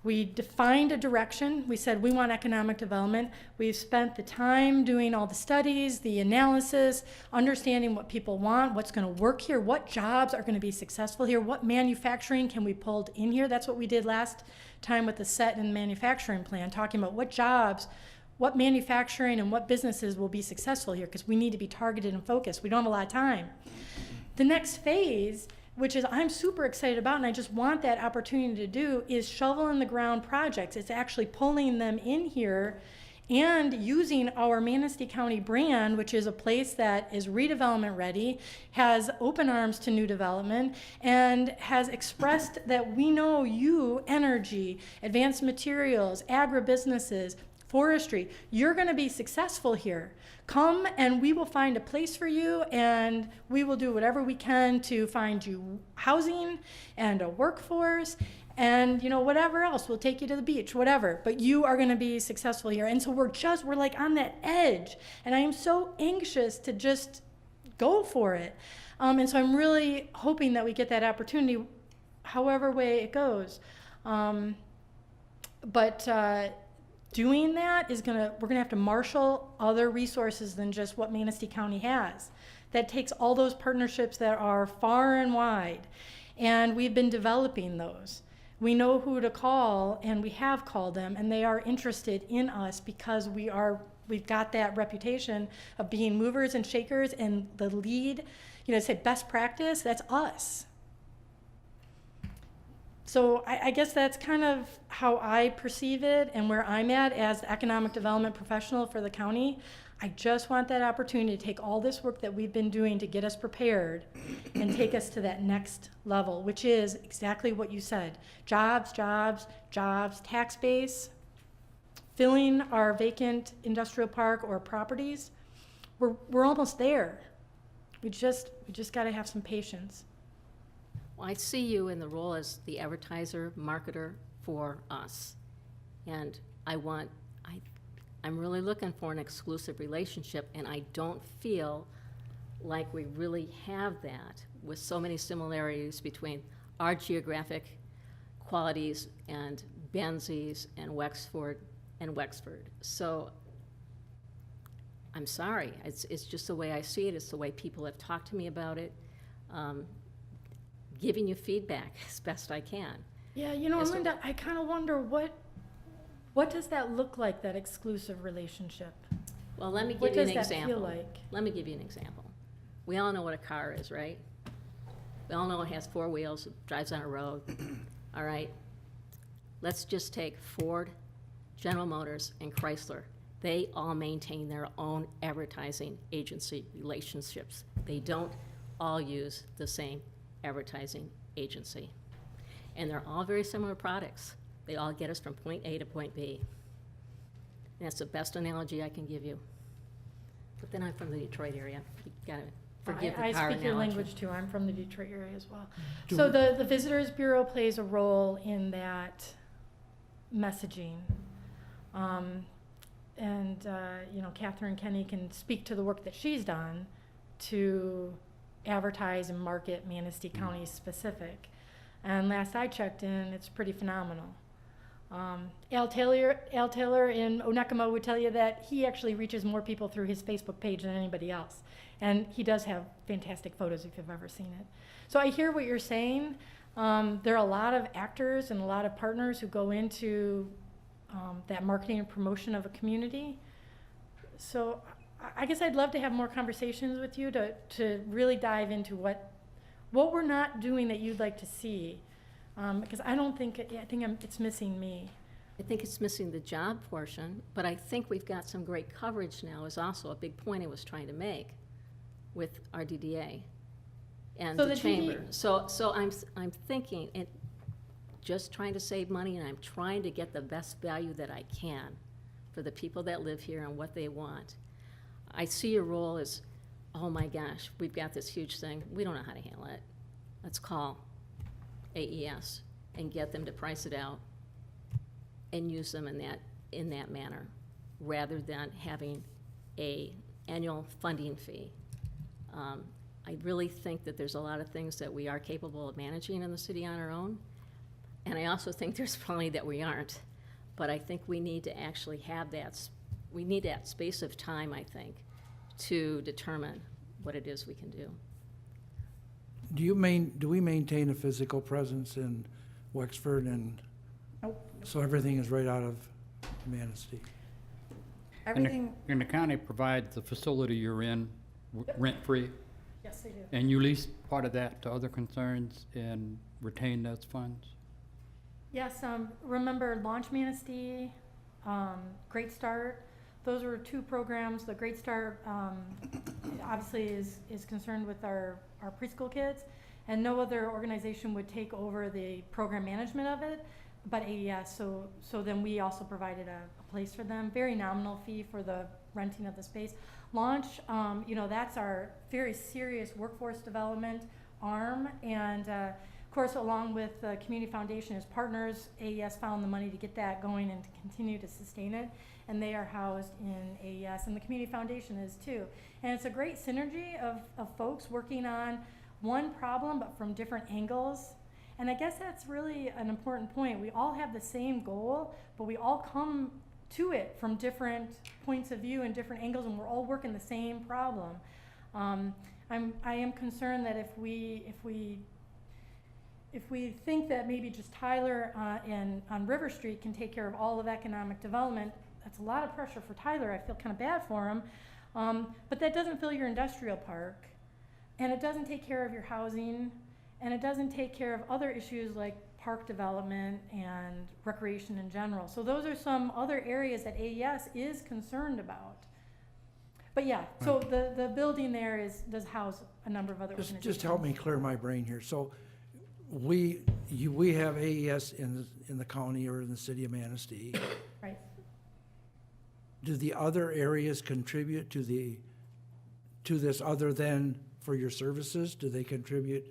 Speaker 6: we defined a direction. We said we want economic development. We've spent the time doing all the studies, the analysis, understanding what people want, what's going to work here, what jobs are going to be successful here, what manufacturing can we pull in here. That's what we did last time with the set and manufacturing plan, talking about what jobs, what manufacturing and what businesses will be successful here, because we need to be targeted and focused. We don't have a lot of time. The next phase, which is I'm super excited about, and I just want that opportunity to do, is shovel in the ground projects. It's actually pulling them in here and using our Manistee County brand, which is a place that is redevelopment ready, has open arms to new development, and has expressed that we know you, energy, advanced materials, agribusinesses, forestry, you're going to be successful here. Come and we will find a place for you, and we will do whatever we can to find you housing and a workforce and whatever else. We'll take you to the beach, whatever, but you are going to be successful here. And so we're like on that edge, and I am so anxious to just go for it. And so I'm really hoping that we get that opportunity however way it goes. Doing that is we're gonna have to marshal other resources than just what Manistee County has. That takes all those partnerships that are far and wide, and we've been developing those. We know who to call, and we have called them, and they are interested in us because we've got that reputation of being movers and shakers, and the lead, say best practice, that's us. So I guess that's kind of how I perceive it and where I'm at as the economic development professional for the county. I just want that opportunity to take all this work that we've been doing to get us prepared and take us to that next level, which is exactly what you said. Jobs, jobs, jobs, tax base, filling our vacant industrial park or properties. We're almost there. We just got to have some patience.
Speaker 7: Well, I see you in the role as the advertiser, marketer for us. And I'm really looking for an exclusive relationship, and I don't feel like we really have that with so many similarities between our geographic qualities and Benzies and Wexford and Wexford. So I'm sorry, it's just the way I see it, it's the way people have talked to me about it. Giving you feedback as best I can.
Speaker 6: Yeah, you know,
Speaker 7: Yes, sir.
Speaker 6: Linda, I kind of wonder what does that look like, that exclusive relationship?
Speaker 7: Well, let me
Speaker 6: What
Speaker 7: give you an
Speaker 6: does that
Speaker 7: example.
Speaker 6: feel like?
Speaker 7: Let me give you an example. We all know what a car is, right? We all know it has 4 wheels, it drives on a road, all right? Let's just take Ford, General Motors, and Chrysler. They all maintain their own advertising agency relationships. They don't all use the same advertising agency. And they're all very similar products. They all get us from point A to point B. And that's the best analogy I can give you. But then I'm from the Detroit area. You gotta forgive the
Speaker 6: I
Speaker 7: car
Speaker 6: speak your
Speaker 7: analogy.
Speaker 6: language too. I'm from the Detroit area as well. So the Visitors Bureau plays a role in that messaging. You know, Catherine Kenny can speak to the work that she's done to advertise and market Manistee County specific. And last I checked in, it's pretty phenomenal. Al Taylor in Onekama would tell you that he actually reaches more people through his Facebook page than anybody else. And he does have fantastic photos if you've ever seen it. So I hear what you're saying. There are a lot of actors and a lot of partners who go into that marketing and promotion of a community. So I guess I'd love to have more conversations with you to really dive into what we're not doing that you'd like to see. Because I think it's missing me.
Speaker 7: I think it's missing the job portion, but I think we've got some great coverage now is also a big point I was trying to make with our DDA and
Speaker 6: So
Speaker 7: the
Speaker 6: the
Speaker 7: chamber. So I'm thinking, and just trying to save money, and I'm trying to get the best value that I can for the people that live here and what they want. I see your role as, oh my gosh, we've got this huge thing. We don't know how to handle it. Let's call AES and get them to price it out and use them in that manner, rather than having a annual funding fee. I really think that there's a lot of things that we are capable of managing in the city on our own, and I also think there's plenty that we aren't. But I think we need to actually have we need that space of time, I think, to determine what it is we can do.
Speaker 1: Do we maintain a physical presence in Wexford and?
Speaker 12: Nope.
Speaker 1: So everything is right out of Manistee?
Speaker 12: Everything,
Speaker 2: And the county provides the facility you're in rent-free,
Speaker 6: Yes, they do.
Speaker 2: and you lease part of that to other concerns and retain those funds?
Speaker 6: Yes, remember Launch Manistee, Great Start, those were 2 programs. The Great Start obviously is concerned with our preschool kids, and no other organization would take over the program management of it but AES, so then we also provided a place for them, very nominal fee for the renting of the space. Launch, you know, that's our very serious workforce development arm, and of course, along with the Community Foundation as partners, AES found the money to get that going and to continue to sustain it, and they are housed in AES, and the Community Foundation is too. And it's a great synergy of folks working on one problem, but from different angles. And I guess that's really an important point. We all have the same goal, but we all come to it from different points of view and different angles, and we're all working the same problem. I am concerned that if we think that maybe just Tyler on River Street can take care of all of economic development, that's a lot of pressure for Tyler. I feel kind of bad for him. But that doesn't fill your industrial park, and it doesn't take care of your housing, and it doesn't take care of other issues like park development and recreation in general. So those are some other areas that AES is concerned about. But yeah, so the building there does house a number of other organizations.
Speaker 1: Just help me clear my brain here. So we have AES in the county or in the city of Manistee.
Speaker 6: Right.
Speaker 1: Do the other areas contribute to this other than for your services? Do they contribute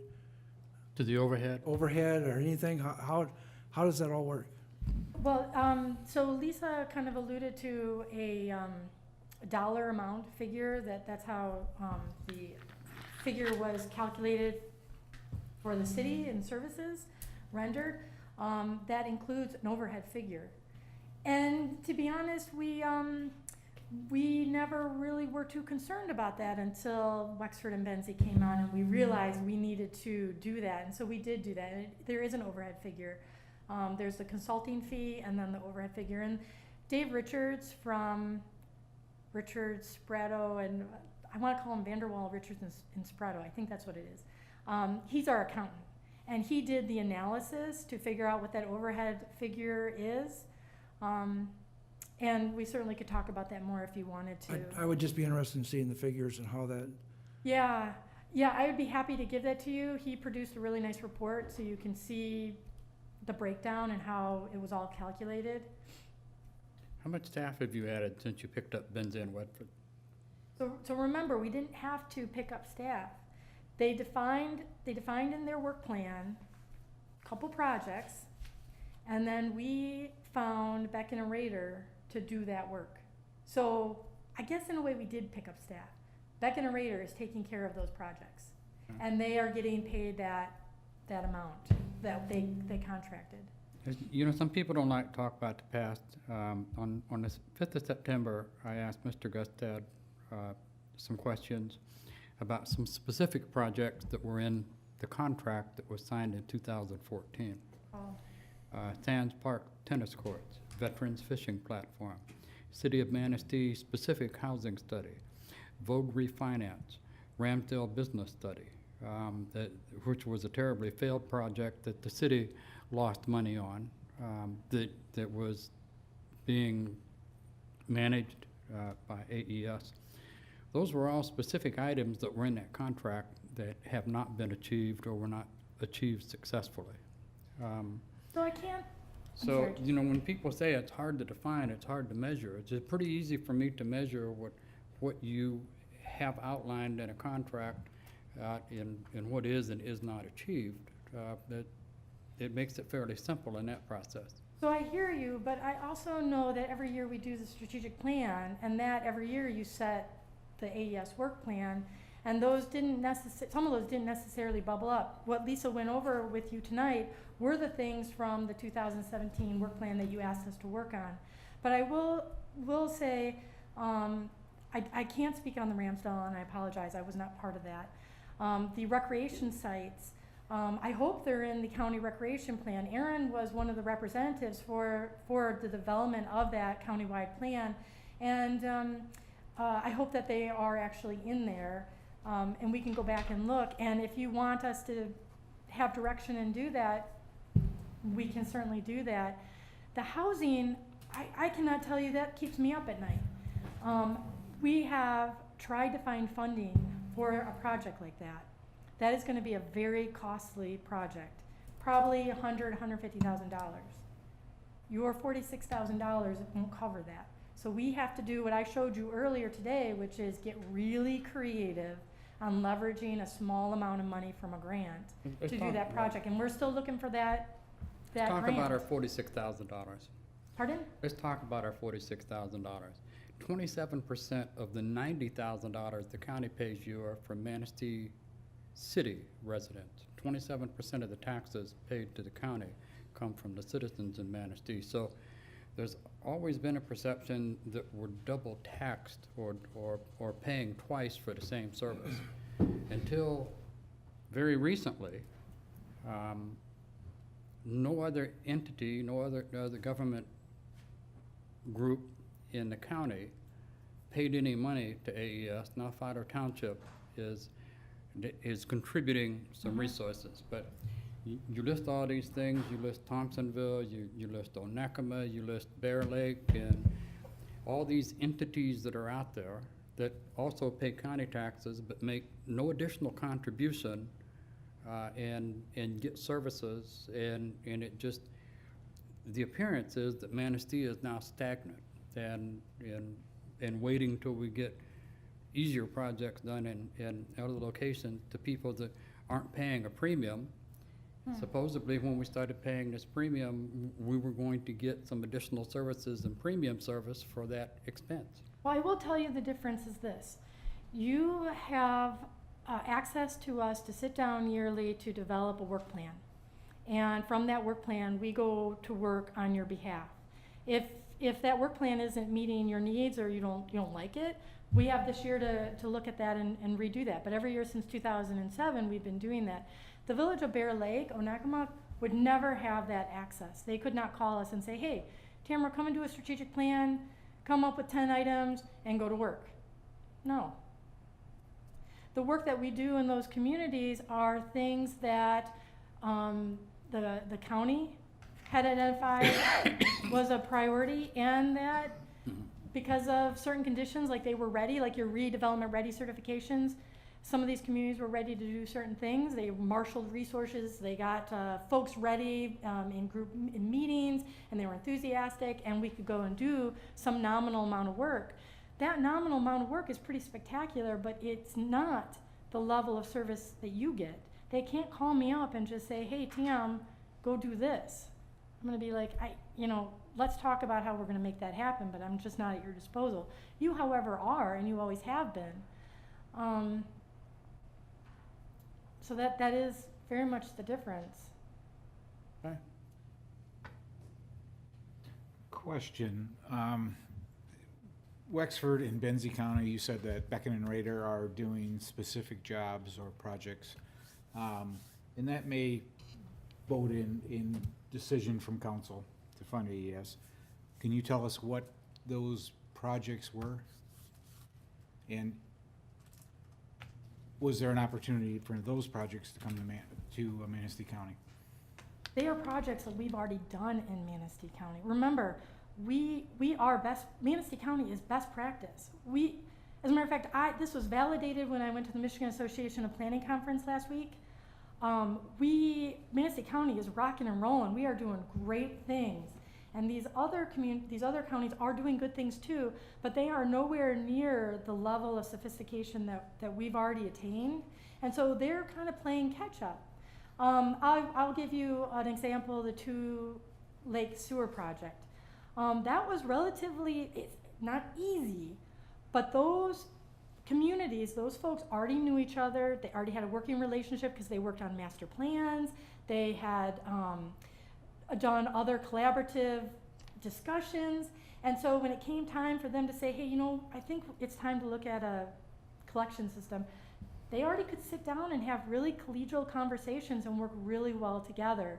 Speaker 2: To the overhead?
Speaker 1: overhead or anything? How does that all work?
Speaker 6: Well, so Lisa kind of alluded to a dollar amount figure, that's how the figure was calculated for the city and services rendered. that includes an overhead figure. And to be honest, we never really were too concerned about that until Wexford and Benzie came on, and we realized we needed to do that, and so we did do that. And there is an overhead figure. There's the consulting fee and then the overhead figure. And Dave Richards from Richards, Sprato, and I want to call him Vanderwall, Richards, and Sprato. I think that's what it is. He's our accountant, and he did the analysis to figure out what that overhead figure is. And we certainly could talk about that more if you wanted to.
Speaker 1: I would just be interested in seeing the figures and how that,
Speaker 6: Yeah, I would be happy to give that to you. He produced a really nice report so you can see the breakdown and how it was all calculated.
Speaker 2: How much staff have you added since you picked up Benzie and Wedford?
Speaker 6: So remember, we didn't have to pick up staff. They defined in their work plan a couple projects, and then we found Becken and Rader to do that work. So I guess in a way we did pick up staff. Becken and Rader is taking care of those projects, and they are getting paid that amount that they contracted.
Speaker 2: You know, some people don't like to talk about the past. On the 5th of September, I asked Mr. Gustad some questions about some specific projects that were in the contract that was signed in 2014.
Speaker 6: Oh.
Speaker 2: Sands Park tennis courts, Veterans Fishing Platform, City of Manistee Specific Housing Study, Vogue Refinance, Ramsdale Business Study, which was a terribly failed project that the city lost money on, that was being managed by AES. Those were all specific items that were in that contract that have not been achieved or were not achieved successfully.
Speaker 6: So I can't. I'm
Speaker 2: So,
Speaker 6: sorry.
Speaker 2: you know, when people say it's hard to define, it's hard to measure, it's just pretty easy for me to measure what you have outlined in a contract in what is and is not achieved. That it makes it fairly simple in that process.
Speaker 6: So I hear you, but I also know that every year we do the strategic plan, and that every year you set the AES work plan, and those didn't some of those didn't necessarily bubble up. What Lisa went over with you tonight were the things from the 2017 work plan that you asked us to work on. But I will say, I can't speak on the Ramsdale, and I apologize, I was not part of that. The recreation sites, I hope they're in the county recreation plan. Aaron was one of the representatives for the development of that countywide plan, and I hope that they are actually in there, and we can go back and look. And if you want us to have direction and do that, we can certainly do that. The housing, I cannot tell you, that keeps me up at night. We have tried to find funding for a project like that. That is going to be a very costly project, probably $150,000. Your $46,000 won't cover that. So we have to do what I showed you earlier today, which is get really creative on leveraging a small amount of money from a grant to do that project. And we're still looking for that grant.
Speaker 2: Let's talk about our $46,000.
Speaker 6: Pardon?
Speaker 2: Let's talk about our $46,000. 27% of the $90,000 the county pays you are from Manistee City residents. 27% of the taxes paid to the county come from the citizens in Manistee. So there's always been a perception that we're double taxed or paying twice for the same service. Until very recently, no other entity, no other government group in the county paid any money to AES. Now Fodder Township is contributing some resources, but you list all these things, you list Thompsonville, you list Onekama, you list Bear Lake, and all these entities that are out there that also pay county taxes but make no additional contribution and get services, and it just, the appearance is that Manistee is now stagnant and waiting till we get easier projects done in other locations to people that aren't paying a premium. Supposedly, when we started paying this premium, we were going to get some additional services and premium service for that expense.
Speaker 6: Well, I will tell you the difference is this. You have access to us to sit down yearly to develop a work plan. And from that work plan, we go to work on your behalf. If that work plan isn't meeting your needs or you don't like it, we have this year to look at that and redo that. But every year since 2007, we've been doing that. The village of Bear Lake, Onakama, would never have that access. They could not call us and say, hey, Tamara, come and do a strategic plan, come up with 10 items, and go to work. No. The work that we do in those communities are things that the county had identified was a priority, and that because of certain conditions, like they were ready, like your redevelopment ready certifications, some of these communities were ready to do certain things. They marshaled resources, they got folks ready in meetings, and they were enthusiastic, and we could go and do some nominal amount of work. That nominal amount of work is pretty spectacular, but it's not the level of service that you get. They can't call me up and just say, hey, Tam, go do this. I'm gonna be like, let's talk about how we're gonna make that happen, but I'm just not at your disposal. You, however, are, and you always have been. So that is very much the difference.
Speaker 1: Okay.
Speaker 9: Question. Wexford and Benzie County, you said that Beacon and Raider are doing specific jobs or projects. And that may vote in decision from council to fund AES. Can you tell us what those projects were? And was there an opportunity for those projects to come to Manistee County?
Speaker 6: They are projects that we've already done in Manistee County. Remember, we are Manistee County is best practice. As a matter of fact, this was validated when I went to the Michigan Association of Planning Conference last week. Manistee County is rocking and rolling. We are doing great things. And these other counties are doing good things too, but they are nowhere near the level of sophistication that we've already attained. And so they're kind of playing catch up. I'll give you an example, the Two Lake Sewer Project. That was it's not easy, but those communities, those folks already knew each other. They already had a working relationship because they worked on master plans. They had done other collaborative discussions. And so when it came time for them to say, hey, I think it's time to look at a collection system, they already could sit down and have really collegial conversations and work really well together.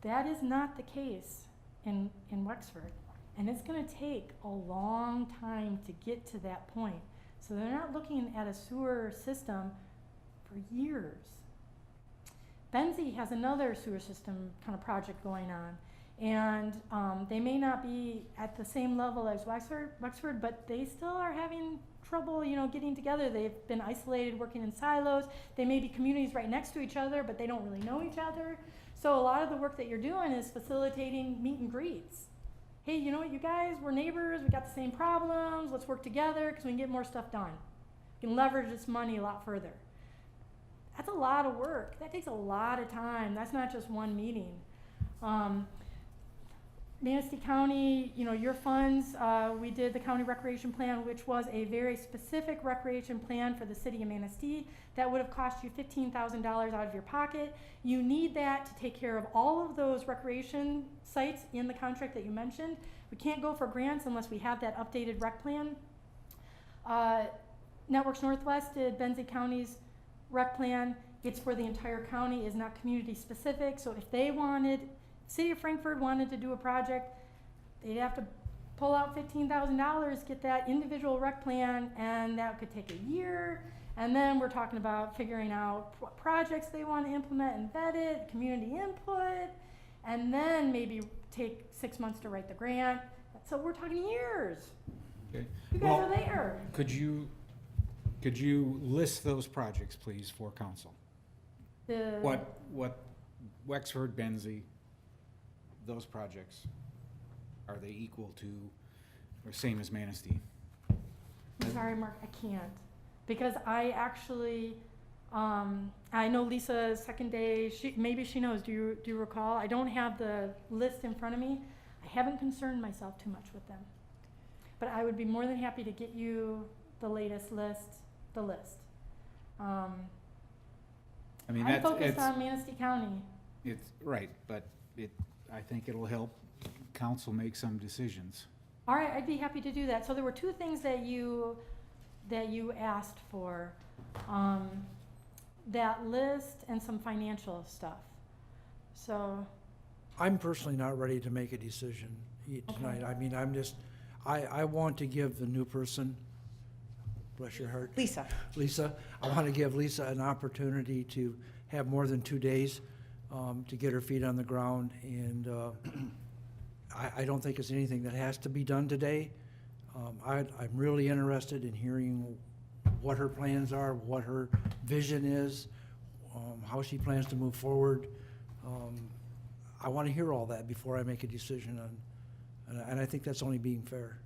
Speaker 6: That is not the case in Wexford. And it's gonna take a long time to get to that point. So they're not looking at a sewer system for years. Benzie has another sewer system kind of project going on. And they may not be at the same level as Wexford, but they still are having trouble, getting together. They've been isolated, working in silos. They may be communities right next to each other, but they don't really know each other. So a lot of the work that you're doing is facilitating meet and greets. Hey, you know what, you guys, we're neighbors, we got the same problems, let's work together because we can get more stuff done. We can leverage this money a lot further. That's a lot of work. That takes a lot of time. That's not just one meeting. Manistee County, your funds, we did the county recreation plan, which was a very specific recreation plan for the city of Manistee. That would have cost you $15,000 out of your pocket. You need that to take care of all of those recreation sites in the contract that you mentioned. We can't go for grants unless we have that updated rec plan. Networks Northwest did Benzie County's rec plan. It's for the entire county, is not community specific. So if they City of Frankfurt wanted to do a project, they'd have to pull out $15,000, get that individual rec plan, and that could take a year. And then we're talking about figuring out what projects they want to implement and vet it, community input, and then maybe take 6 months to write the grant. So we're talking years.
Speaker 9: Okay.
Speaker 6: You guys are there.
Speaker 9: Could you list those projects, please, for council? What Wexford, Benzie, those projects, are they equal to or same as Manistee?
Speaker 6: I'm sorry, Mark, I can't. Because I actually, I know Lisa's second day, maybe she knows, do you recall? I don't have the list in front of me. I haven't concerned myself too much with them. But I would be more than happy to get you the latest list.
Speaker 9: I mean,
Speaker 6: I'm focused on Manistee County.
Speaker 9: It's, right, but I think it'll help council make some decisions.
Speaker 6: All right, I'd be happy to do that. So there were two things that you asked for, that list and some financial stuff. So,
Speaker 1: I'm personally not ready to make a decision tonight. I mean, I want to give the new person, bless your heart,
Speaker 12: Lisa,
Speaker 1: Lisa, I want to give Lisa an opportunity to have more than 2 days to get her feet on the ground, and I don't think it's anything that has to be done today. I'm really interested in hearing what her plans are, what her vision is, how she plans to move forward. I want to hear all that before I make a decision and I think that's only being fair.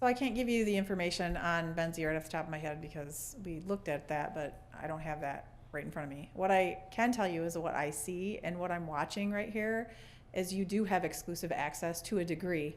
Speaker 12: so I can't give you the information on Benzie right off the top of my head because we looked at that, but I don't have that right in front of me. What I can tell you is what I see and what I'm watching right here is you do have exclusive access to a degree,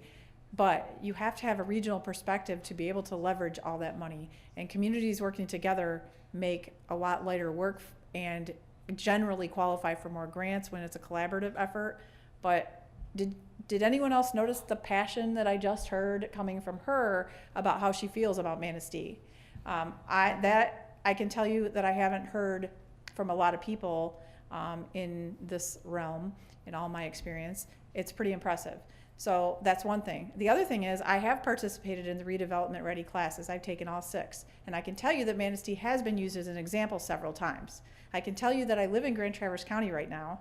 Speaker 12: but you have to have a regional perspective to be able to leverage all that money. And communities working together make a lot lighter work and generally qualify for more grants when it's a collaborative effort. But did anyone else notice the passion that I just heard coming from her about how she feels about Manistee? I can tell you that I haven't heard from a lot of people in this realm, in all my experience. It's pretty impressive. So that's one thing. The other thing is I have participated in the redevelopment ready classes. I've taken all 6. And I can tell you that Manistee has been used as an example several times. I can tell you that I live in Grand Traverse County right now.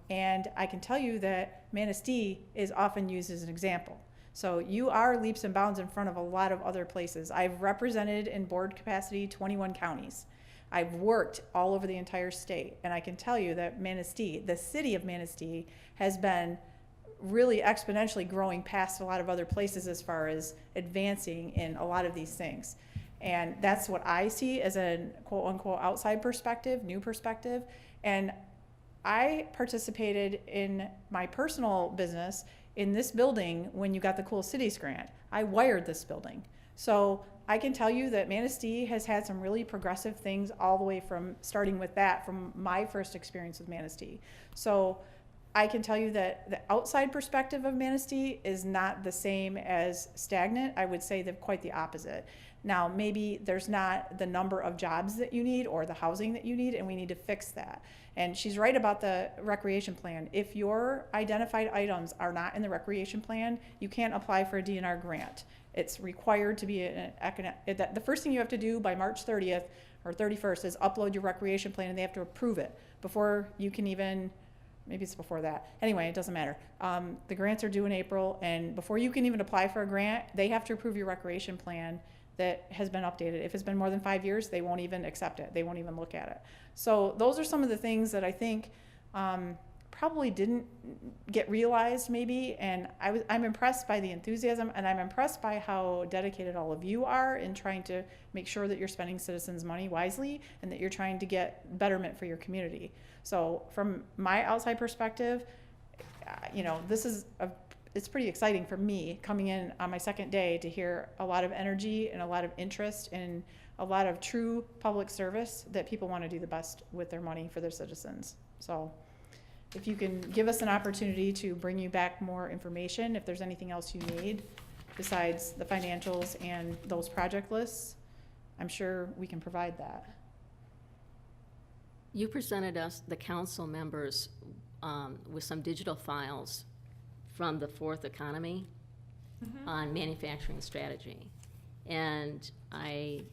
Speaker 12: And I can tell you that Manistee is often used as an example. So you are leaps and bounds in front of a lot of other places. I've represented in board capacity 21 counties. I've worked all over the entire state. And I can tell you that Manistee, the city of Manistee, has been really exponentially growing past a lot of other places as far as advancing in a lot of these things. And that's what I see as a quote unquote outside perspective, new perspective. And I participated in my personal business in this building when you got the Cool Cities grant. I wired this building. So I can tell you that Manistee has had some really progressive things all the way from starting with that from my first experience with Manistee. So I can tell you that the outside perspective of Manistee is not the same as stagnant. I would say they're quite the opposite. Now, maybe there's not the number of jobs that you need or the housing that you need, and we need to fix that. And she's right about the recreation plan. If your identified items are not in the recreation plan, you can't apply for a DNR grant. It's required to be the first thing you have to do by March 30th or 31st is upload your recreation plan, and they have to approve it before you can even, maybe it's before that. Anyway, it doesn't matter. The grants are due in April, and before you can even apply for a grant, they have to approve your recreation plan that has been updated. If it's been more than 5 years, they won't even accept it. They won't even look at it. So those are some of the things that I think probably didn't get realized maybe, and I'm impressed by the enthusiasm, and I'm impressed by how dedicated all of you are in trying to make sure that you're spending citizens' money wisely and that you're trying to get betterment for your community. So from my outside perspective, it's pretty exciting for me coming in on my second day to hear a lot of energy and a lot of interest and a lot of true public service that people want to do the best with their money for their citizens. So if you can give us an opportunity to bring you back more information, if there's anything else you need besides the financials and those project lists, I'm sure we can provide that.
Speaker 7: You presented us, the council members, with some digital files from the fourth economy on manufacturing strategy. And I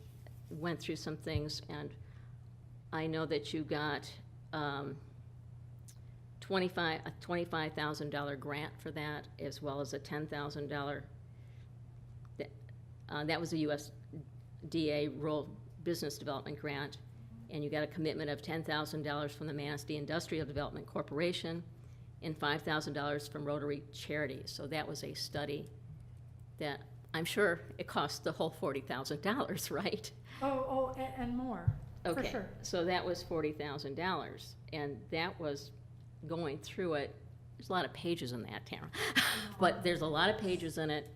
Speaker 7: went through some things, and I know that you got a $25,000 grant for that, as well as a $10,000. That was a USDA Rural Business Development Grant, and you got a commitment of $10,000 from the Manistee Industrial Development Corporation and $5,000 from Rotary Charities. So that was a study that I'm sure it cost the whole $40,000, right?
Speaker 6: And more,
Speaker 7: Okay,
Speaker 6: for sure.
Speaker 7: so that was $40,000, and that was going through it. There's a lot of pages in that, Tara, but there's a lot of pages in it.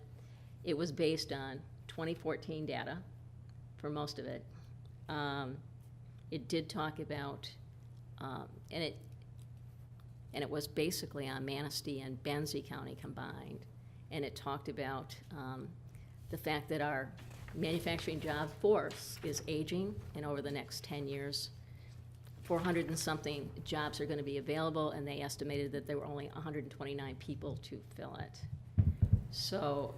Speaker 7: It was based on 2014 data for most of it. It did talk about And it was basically on Manistee and Benzie County combined. And it talked about the fact that our manufacturing job force is aging, and over the next 10 years, 400 and something jobs are going to be available, and they estimated that there were only 129 people to fill it. So,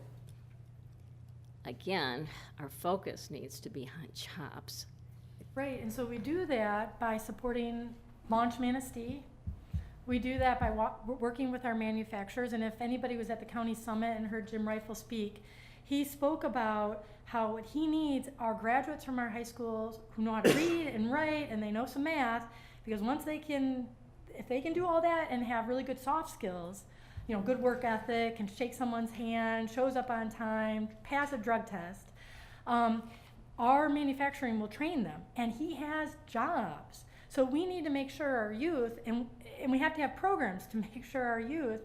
Speaker 7: again, our focus needs to be on jobs.
Speaker 6: Right, and so we do that by supporting Launch Manistee. We do that by working with our manufacturers, and if anybody was at the county summit and heard Jim Rifle speak, he spoke about how what he needs are graduates from our high schools who know how to read and write and they know some math, because once they can, if they can do all that and have really good soft skills, you know, good work ethic, can shake someone's hand, shows up on time, pass a drug test, our manufacturing will train them, and he has jobs. So we need to make sure our youth, and we have to have programs to make sure our youth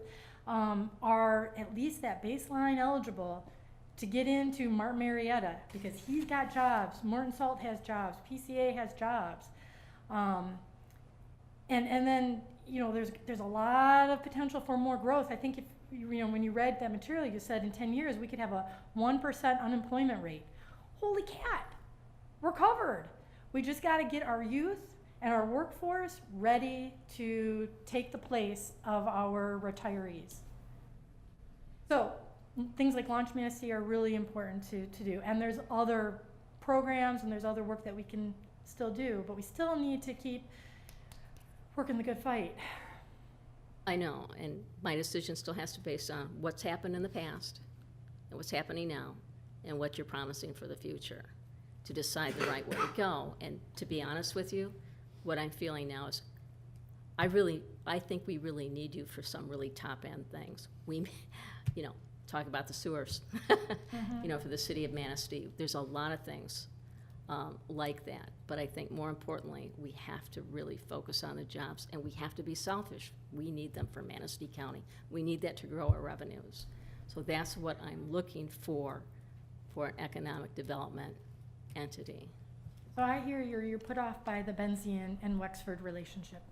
Speaker 6: are at least that baseline eligible to get into Martin Marietta, because he's got jobs. Morton Salt has jobs. PCA has jobs. And then, you know, there's a lot of potential for more growth. I think if, you know, when you read that material, you said in 10 years we could have a 1% unemployment rate. Holy cat, we're covered. We just got to get our youth and our workforce ready to take the place of our retirees. So things like Launch Manistee are really important to do. And there's other programs and there's other work that we can still do, but we still need to keep working the good fight.
Speaker 7: I know, and my decision still has to be based on what's happened in the past and what's happening now and what you're promising for the future to decide the right way to go. And to be honest with you, what I'm feeling now is I think we really need you for some really top-end things. We, you know, talk about the sewers, you know, for the city of Manistee. There's a lot of things like that. But I think more importantly, we have to really focus on the jobs, and we have to be selfish. We need them for Manistee County. We need that to grow our revenues. So that's what I'm looking for an economic development entity.
Speaker 6: So I hear you're put off by the Benzie and Wexford relationship.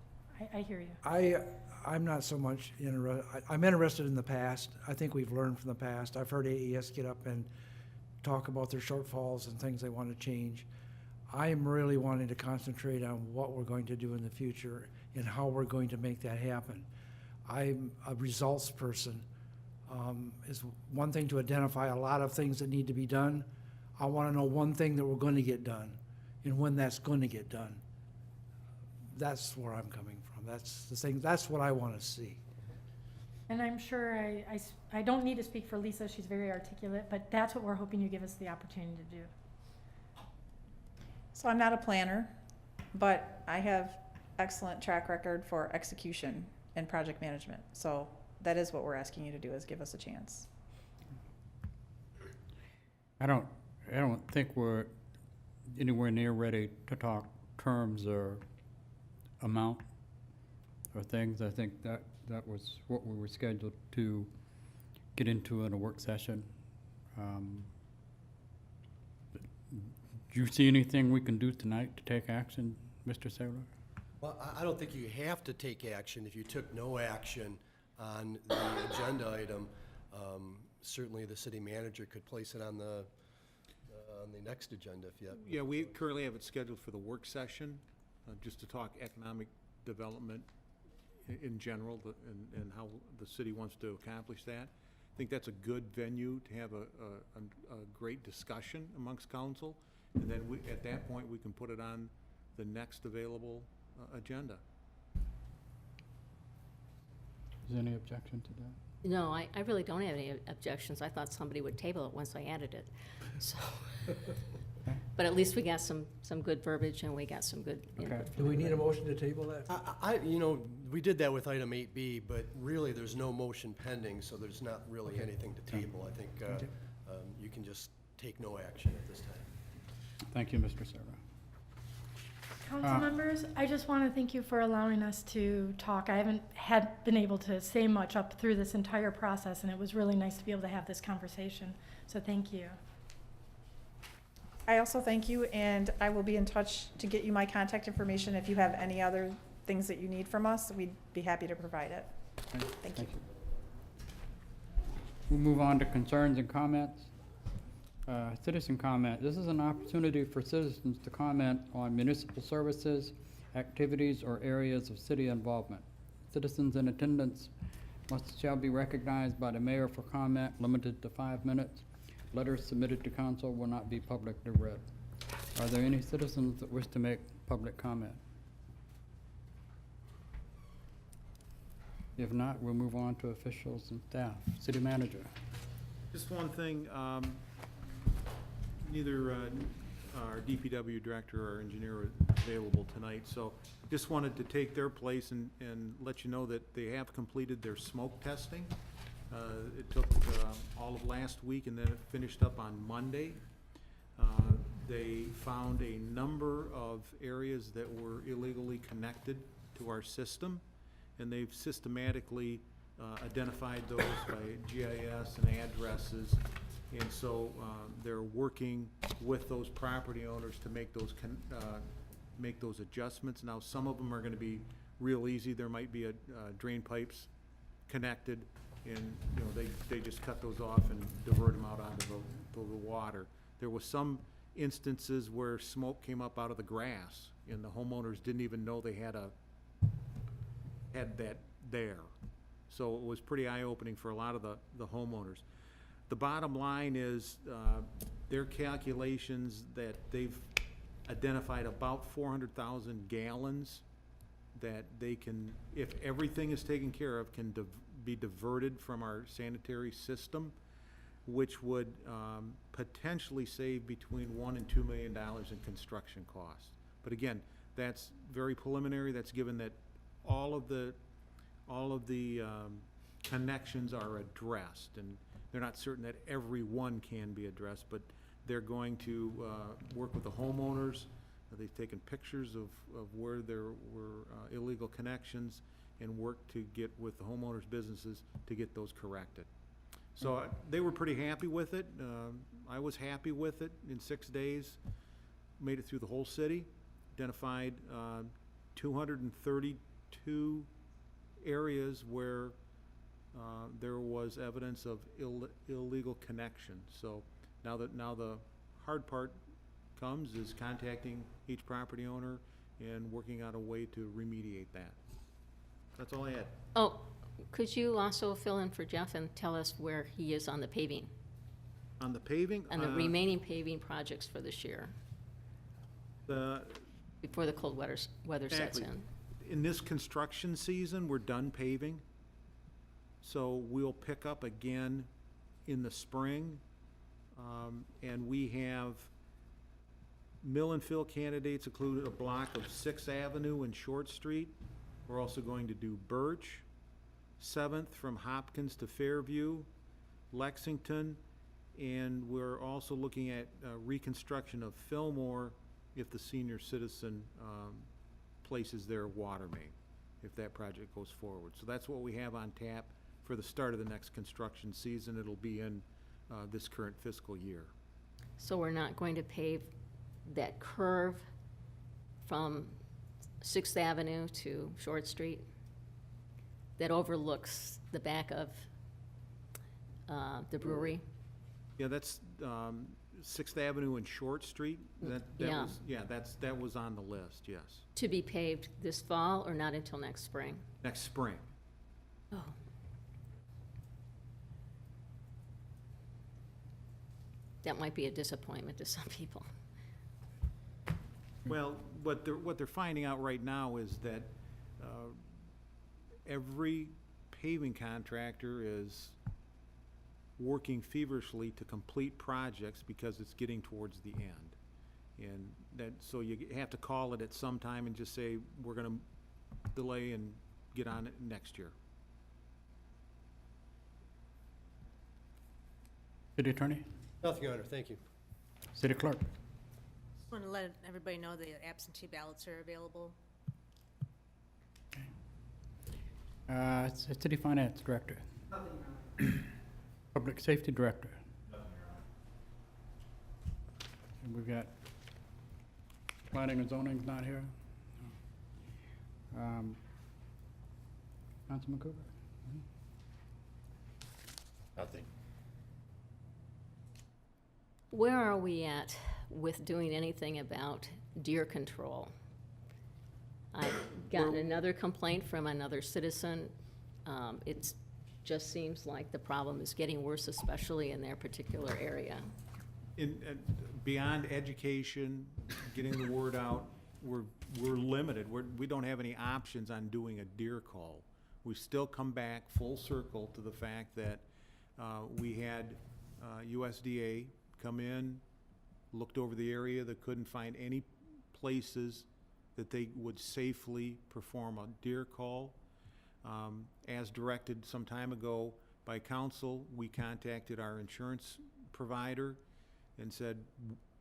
Speaker 6: I hear you.
Speaker 1: I'm not so much interested. I'm interested in the past. I think we've learned from the past. I've heard AES get up and talk about their shortfalls and things they want to change. I'm really wanting to concentrate on what we're going to do in the future and how we're going to make that happen. I'm a results person. It's one thing to identify a lot of things that need to be done. I want to know one thing that we're going to get done and when that's going to get done. That's where I'm coming from. That's the thing. That's what I want to see.
Speaker 6: And I'm sure I don't need to speak for Lisa. She's very articulate, but that's what we're hoping you give us the opportunity to do.
Speaker 12: So I'm not a planner, but I have excellent track record for execution and project management. So that is what we're asking you to do, is give us a chance.
Speaker 2: I don't think we're anywhere near ready to talk terms or amount or things. I think that was what we were scheduled to get into in a work session. Do you see anything we can do tonight to take action, Mr. Saylor?
Speaker 10: Well, I don't think you have to take action. If you took no action on the agenda item, certainly the city manager could place it on the next agenda if you have.
Speaker 8: Yeah, we currently have it scheduled for the work session, just to talk economic development in general and how the city wants to accomplish that. I think that's a good venue to have a great discussion amongst council. And then at that point, we can put it on the next available agenda.
Speaker 2: Is there any objection to that?
Speaker 7: No, I really don't have any objections. I thought somebody would table it once I added it. So, but at least we got some good verbiage and we got some good input.
Speaker 1: Do we need a motion to table that?
Speaker 10: You know, we did that with item 8B, but really there's no motion pending, so there's not really anything to table. I think you can just take no action at this time.
Speaker 2: Thank you, Mr. Sarah.
Speaker 6: Council members, I just want to thank you for allowing us to talk. I haven't been able to say much up through this entire process, and it was really nice to be able to have this conversation. So thank you.
Speaker 12: I also thank you, and I will be in touch to get you my contact information if you have any other things that you need from us, we'd be happy to provide it.
Speaker 2: Okay,
Speaker 12: Thank you.
Speaker 2: We'll move on to concerns and comments. Citizen comment. This is an opportunity for citizens to comment on municipal services, activities, or areas of city involvement. Citizens in attendance shall be recognized by the mayor for comment, limited to 5 minutes. Letters submitted to council will not be publicly read. Are there any citizens that wish to make public comment? If not, we'll move on to officials and staff. City manager.
Speaker 8: Just one thing, neither our DPW director or engineer are available tonight, so just wanted to take their place and let you know that they have completed their smoke testing. It took all of last week, and then it finished up on Monday. They found a number of areas that were illegally connected to our system, and they've systematically identified those by GIS and addresses. And so they're working with those property owners to make those adjustments. Now, some of them are gonna be real easy. There might be drain pipes connected, and, you know, they just cut those off and divert them out onto the water. There was some instances where smoke came up out of the grass, and the homeowners didn't even know they had that there. So it was pretty eye-opening for a lot of the homeowners. The bottom line is, their calculations that they've identified about 400,000 gallons that they can, if everything is taken care of, can be diverted from our sanitary system, which would potentially save between $1 and $2 million in construction costs. But again, that's very preliminary. That's given that all of the connections are addressed, and they're not certain that every one can be addressed, but they're going to work with the homeowners. They've taken pictures of where there were illegal connections and work to get with the homeowners' businesses to get those corrected. So they were pretty happy with it. I was happy with it. In 6 days, made it through the whole city, identified 232 areas where there was evidence of illegal connection. So now the hard part comes is contacting each property owner and working out a way to remediate that. That's all I had.
Speaker 7: Oh, could you also fill in for Jeff and tell us where he is on the paving,
Speaker 8: On the paving?
Speaker 7: and the remaining paving projects for this year, before the cold weather sets
Speaker 8: Exactly.
Speaker 7: in?
Speaker 8: In this construction season, we're done paving. So we'll pick up again in the spring. And we have mill and fill candidates include a block of 6th Avenue and Short Street. We're also going to do Birch, 7th from Hopkins to Fairview, Lexington, and we're also looking at reconstruction of Fillmore if the senior citizen places their water main, if that project goes forward. So that's what we have on tap for the start of the next construction season. It'll be in this current fiscal year.
Speaker 7: So we're not going to pave that curve from 6th Avenue to Short Street that overlooks the back of the brewery?
Speaker 8: Yeah, that's 6th Avenue and Short Street.
Speaker 7: Yeah.
Speaker 8: That was on the list, yes.
Speaker 7: To be paved this fall or not until next spring?
Speaker 8: Next spring.
Speaker 7: Oh. That might be a disappointment to some people.
Speaker 8: Well, what they're finding out right now is that every paving contractor is working feverishly to complete projects because it's getting towards the end. And so you have to call it at some time and just say, we're gonna delay and get on it next year.
Speaker 2: City attorney?
Speaker 10: Nothing, Your Honor, thank you.
Speaker 2: City clerk?
Speaker 4: Just want to let everybody know the absentee ballots are available.
Speaker 2: City finance director? Public safety director? And we've got planning and zoning's not here. Councilman Cooper?
Speaker 3: Nothing.
Speaker 7: Where are we at with doing anything about deer control? I've gotten another complaint from another citizen. It just seems like the problem is getting worse, especially in their particular area.
Speaker 8: Beyond education, getting the word out, we're limited. We don't have any options on doing a deer call. We still come back full circle to the fact that we had USDA come in, looked over the area, that couldn't find any places that they would safely perform a deer call. As directed some time ago by council, we contacted our insurance provider and said,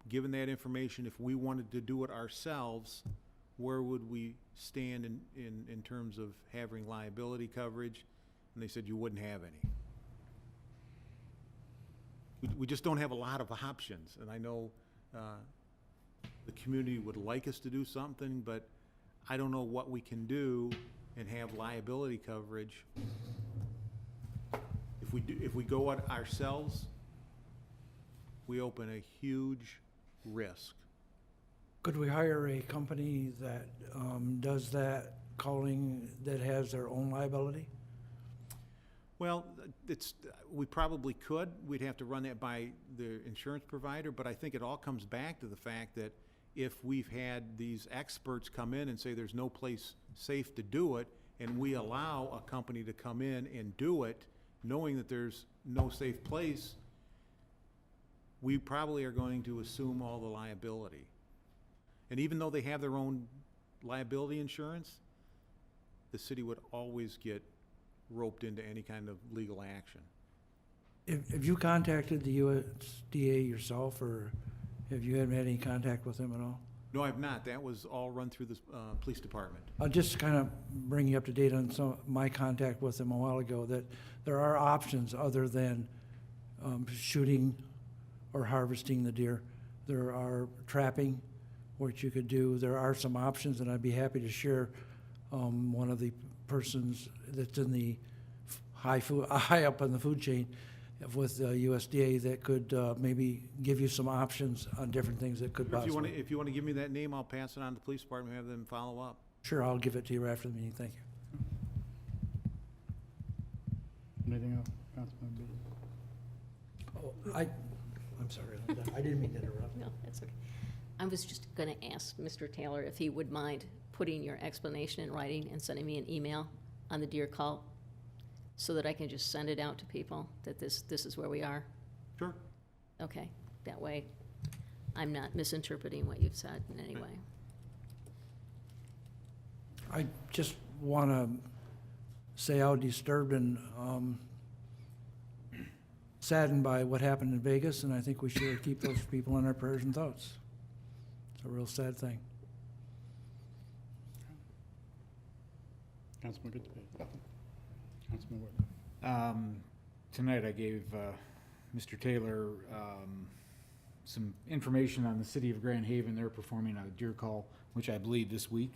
Speaker 8: given that information, if we wanted to do it ourselves, where would we stand in terms of having liability coverage? And they said you wouldn't have any. We just don't have a lot of options, and I know the community would like us to do something, but I don't know what we can do and have liability coverage. If we go out ourselves, we open a huge risk.
Speaker 1: Could we hire a company that does that calling, that has their own liability?
Speaker 8: Well, we probably could. We'd have to run that by the insurance provider, but I think it all comes back to the fact that if we've had these experts come in and say there's no place safe to do it, and we allow a company to come in and do it, knowing that there's no safe place, we probably are going to assume all the liability. And even though they have their own liability insurance, the city would always get roped into any kind of legal action.
Speaker 1: Have you contacted the USDA yourself, or have you had any contact with them at all?
Speaker 8: No, I've not. That was all run through the police department.
Speaker 1: I'll just kind of bring you up to date on some of my contact with them a while ago, that there are options other than shooting or harvesting the deer. There are trapping, which you could do. There are some options, and I'd be happy to share one of the persons that's in the high up on the food chain with USDA that could maybe give you some options on different things that could possibly.
Speaker 8: If you want to give me that name, I'll pass it on to the police department and have them follow up.
Speaker 1: Sure, I'll give it to you after the meeting. Thank you.
Speaker 2: Anything else, Councilman B?
Speaker 1: Oh, I'm sorry, Linda. I didn't mean to interrupt.
Speaker 7: No, that's okay. I was just gonna ask Mr. Taylor if he would mind putting your explanation in writing and sending me an email on the deer call, so that I can just send it out to people, that this is where we are.
Speaker 8: Sure.
Speaker 7: Okay, that way I'm not misinterpreting what you've said in any way.
Speaker 1: I just want to say how disturbed and saddened by what happened in Vegas, and I think we should keep those people in our prayers and thoughts. It's a real sad thing.
Speaker 2: Councilman Goodspeed? Councilman Whitman?
Speaker 9: Tonight I gave Mr. Taylor some information on the city of Grand Haven. They're performing a deer call, which I believe this week,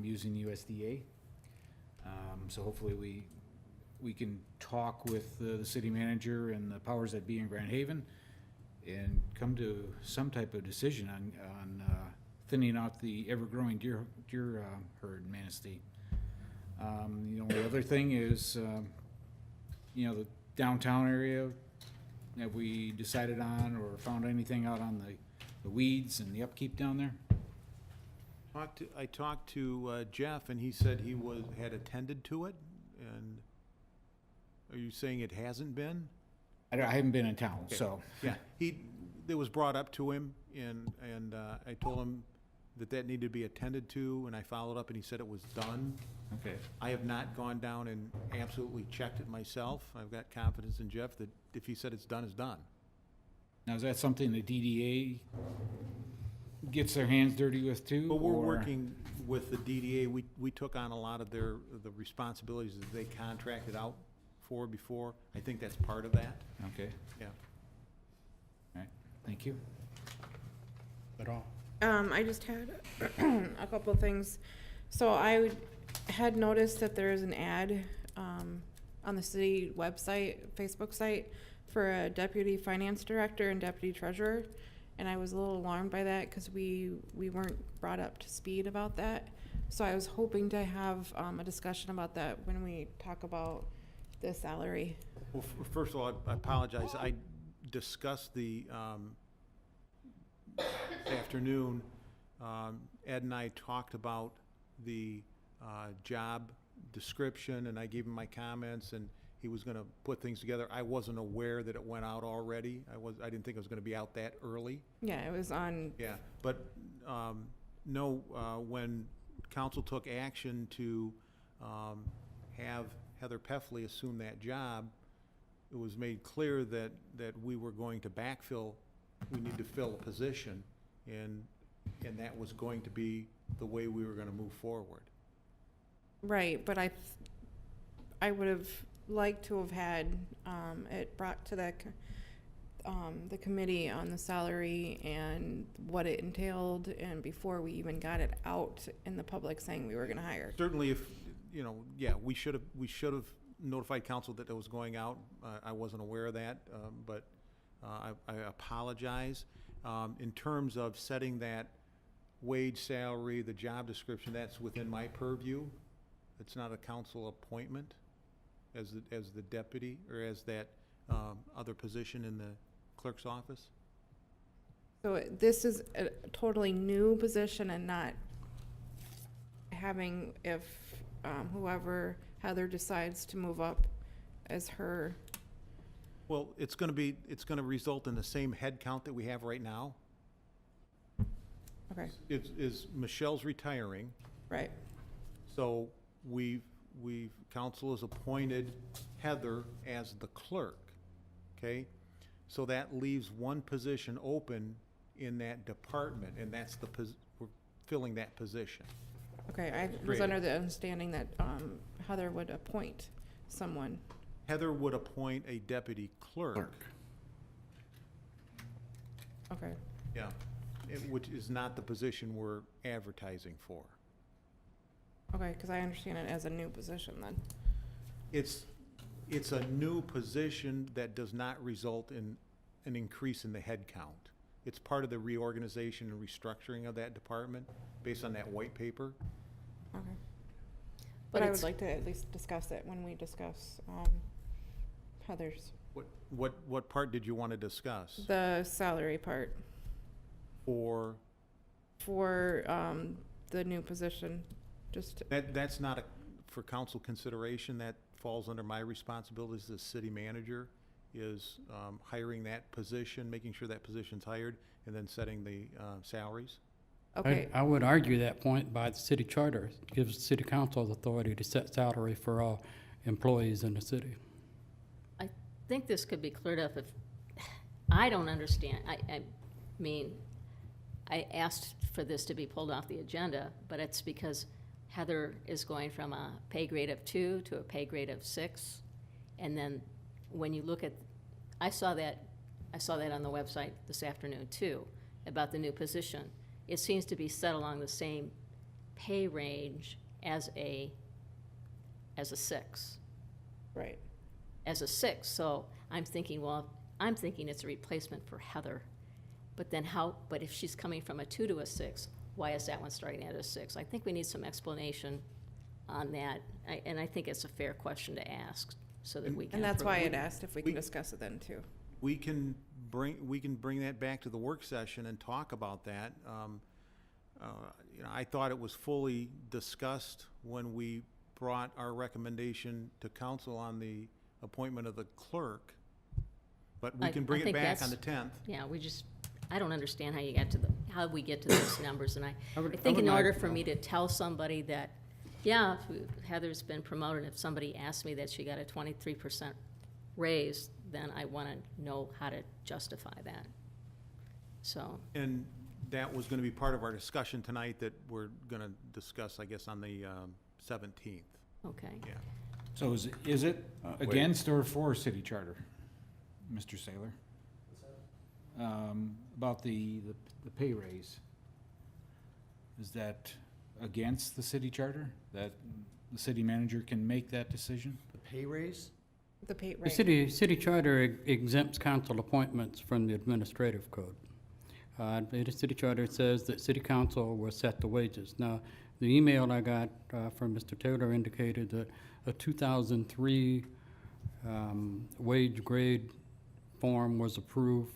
Speaker 9: using USDA. So hopefully we can talk with the city manager and the powers that be in Grand Haven and come to some type of decision on thinning out the ever-growing deer herd in Manistee. The other thing is, the downtown area, have we decided on or found anything out on the weeds and the upkeep down there?
Speaker 8: I talked to Jeff, and he said he had attended to it, and are you saying it hasn't been?
Speaker 9: I haven't been in town,
Speaker 8: Okay.
Speaker 9: so.
Speaker 8: Yeah, it was brought up to him, and I told him that needed to be attended to, and I followed up, and he said it was done.
Speaker 9: Okay.
Speaker 8: I have not gone down and absolutely checked it myself. I've got confidence in Jeff that if he said it's done, it's done.
Speaker 9: Now, is that something the DDA gets their hands dirty with too?
Speaker 8: But we're
Speaker 9: or-
Speaker 8: working with the DDA. We took on a lot of the responsibilities that they contracted out for before. I think that's part of that.
Speaker 9: Okay,
Speaker 8: Yeah.
Speaker 9: all right, thank you.
Speaker 2: At all?
Speaker 11: I just had a couple of things. So had noticed that there is an ad on the city website, Facebook site, for a deputy finance director and deputy treasurer. And I was a little alarmed by that because we weren't brought up to speed about that. So I was hoping to have a discussion about that when we talk about the salary.
Speaker 8: Well, first of all, I apologize. I discussed the afternoon. Ed and I talked about the job description, and I gave him my comments, and he was going to put things together. I wasn't aware that it went out already. I didn't think it was going to be out that early.
Speaker 11: Yeah, it was on.
Speaker 8: Yeah, but no, when council took action to have Heather Peffley assume that job, it was made clear that we were going to backfill, we need to fill a position, and that was going to be the way we were going to move forward.
Speaker 11: Right, but I would have liked to have had it brought to the committee on the salary and what it entailed, and before we even got it out in the public saying we were going to hire.
Speaker 8: Certainly, if yeah, we should have notified council that it was going out. I wasn't aware of that, but I apologize. In terms of setting that wage, salary, the job description, that's within my purview. It's not a council appointment as the deputy or as that other position in the clerk's office.
Speaker 11: So this is a totally new position and not having, if whoever Heather decides to move up as her.
Speaker 8: Well, it's going to result in the same head count that we have right now.
Speaker 11: Okay.
Speaker 8: Is Michelle's retiring,
Speaker 11: Right.
Speaker 8: so council has appointed Heather as the clerk, okay? So that leaves one position open in that department, and that's we're filling that position.
Speaker 11: Okay, I was
Speaker 8: Great.
Speaker 11: under the understanding that Heather would appoint someone.
Speaker 8: Heather would appoint a deputy clerk.
Speaker 11: Okay.
Speaker 8: Yeah, which is not the position we're advertising for.
Speaker 11: Okay, because I understand it as a new position then.
Speaker 8: It's a new position that does not result in an increase in the head count. It's part of the reorganization and restructuring of that department based on that white paper.
Speaker 11: Okay.
Speaker 7: But
Speaker 11: But I
Speaker 7: it's-
Speaker 11: would like to at least discuss it when we discuss Heather's,
Speaker 8: What part did you want to discuss?
Speaker 11: the salary part
Speaker 8: For,
Speaker 11: for the new position. Just,
Speaker 8: that's not for council consideration. That falls under my responsibilities as city manager, is hiring that position, making sure that position's hired, and then setting the salaries.
Speaker 11: okay,
Speaker 2: I would argue that point by the city charter. It gives the city council the authority to set salary for all employees in the city.
Speaker 7: I think this could be cleared up if, I don't understand. I mean, I asked for this to be pulled off the agenda, but it's because Heather is going from a pay grade of 2 to a pay grade of 6. And then when you look at, I saw that on the website this afternoon too, about the new position. It seems to be set along the same pay range as a 6.
Speaker 11: right.
Speaker 7: As a 6, so I'm thinking it's a replacement for Heather. But then but if she's coming from a 2 to a 6, why is that one starting at a 6? I think we need some explanation on that, and I think it's a fair question to ask, so that we can.
Speaker 11: And that's why I
Speaker 7: approve.
Speaker 11: had asked if we can discuss it then too.
Speaker 8: We can bring that back to the work session and talk about that. I thought it was fully discussed when we brought our recommend to council on the appointment of the clerk, but we
Speaker 7: I
Speaker 8: can bring it
Speaker 7: think
Speaker 8: back on
Speaker 7: that's-
Speaker 8: the 10th.
Speaker 7: Yeah, I don't understand how we get to those numbers, and I
Speaker 2: would
Speaker 7: think in
Speaker 2: like-
Speaker 7: order for me to tell somebody that, yeah, if Heather's been promoted, if somebody asked me that she got a 23% raise, then I want to know how to justify that. So,
Speaker 8: And that was going to be part of our discussion tonight that we're going to discuss, I guess, on the 17th.
Speaker 7: okay.
Speaker 8: Yeah.
Speaker 9: So is it against or for city charter, Mr. Saylor? About the pay raise? Is that against the city charter? That the city manager can make that decision?
Speaker 10: The pay raise?
Speaker 11: The pay,
Speaker 2: The
Speaker 11: right.
Speaker 2: city charter exempts council appointments from the administrative code. The city charter says that city council will set the wages. Now, the email I got from Mr. Taylor indicated that a 2003 wage grade form was approved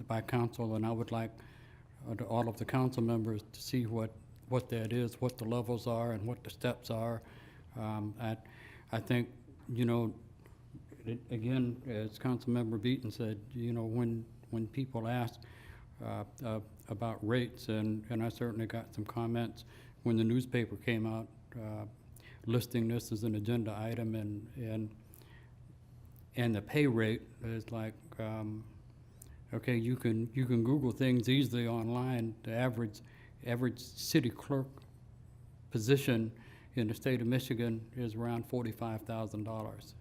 Speaker 2: by council, and I would like all of the council members to see what that is, what the levels are, and what the steps are. I think, you know, again, as Councilmember Beaton said, you know, when people ask about rates, and I certainly got some comments when the newspaper came out listing this as an agenda item, and the pay rate is like, okay, you can Google things easily online. The average city clerk position in the state of Michigan is around $45,000.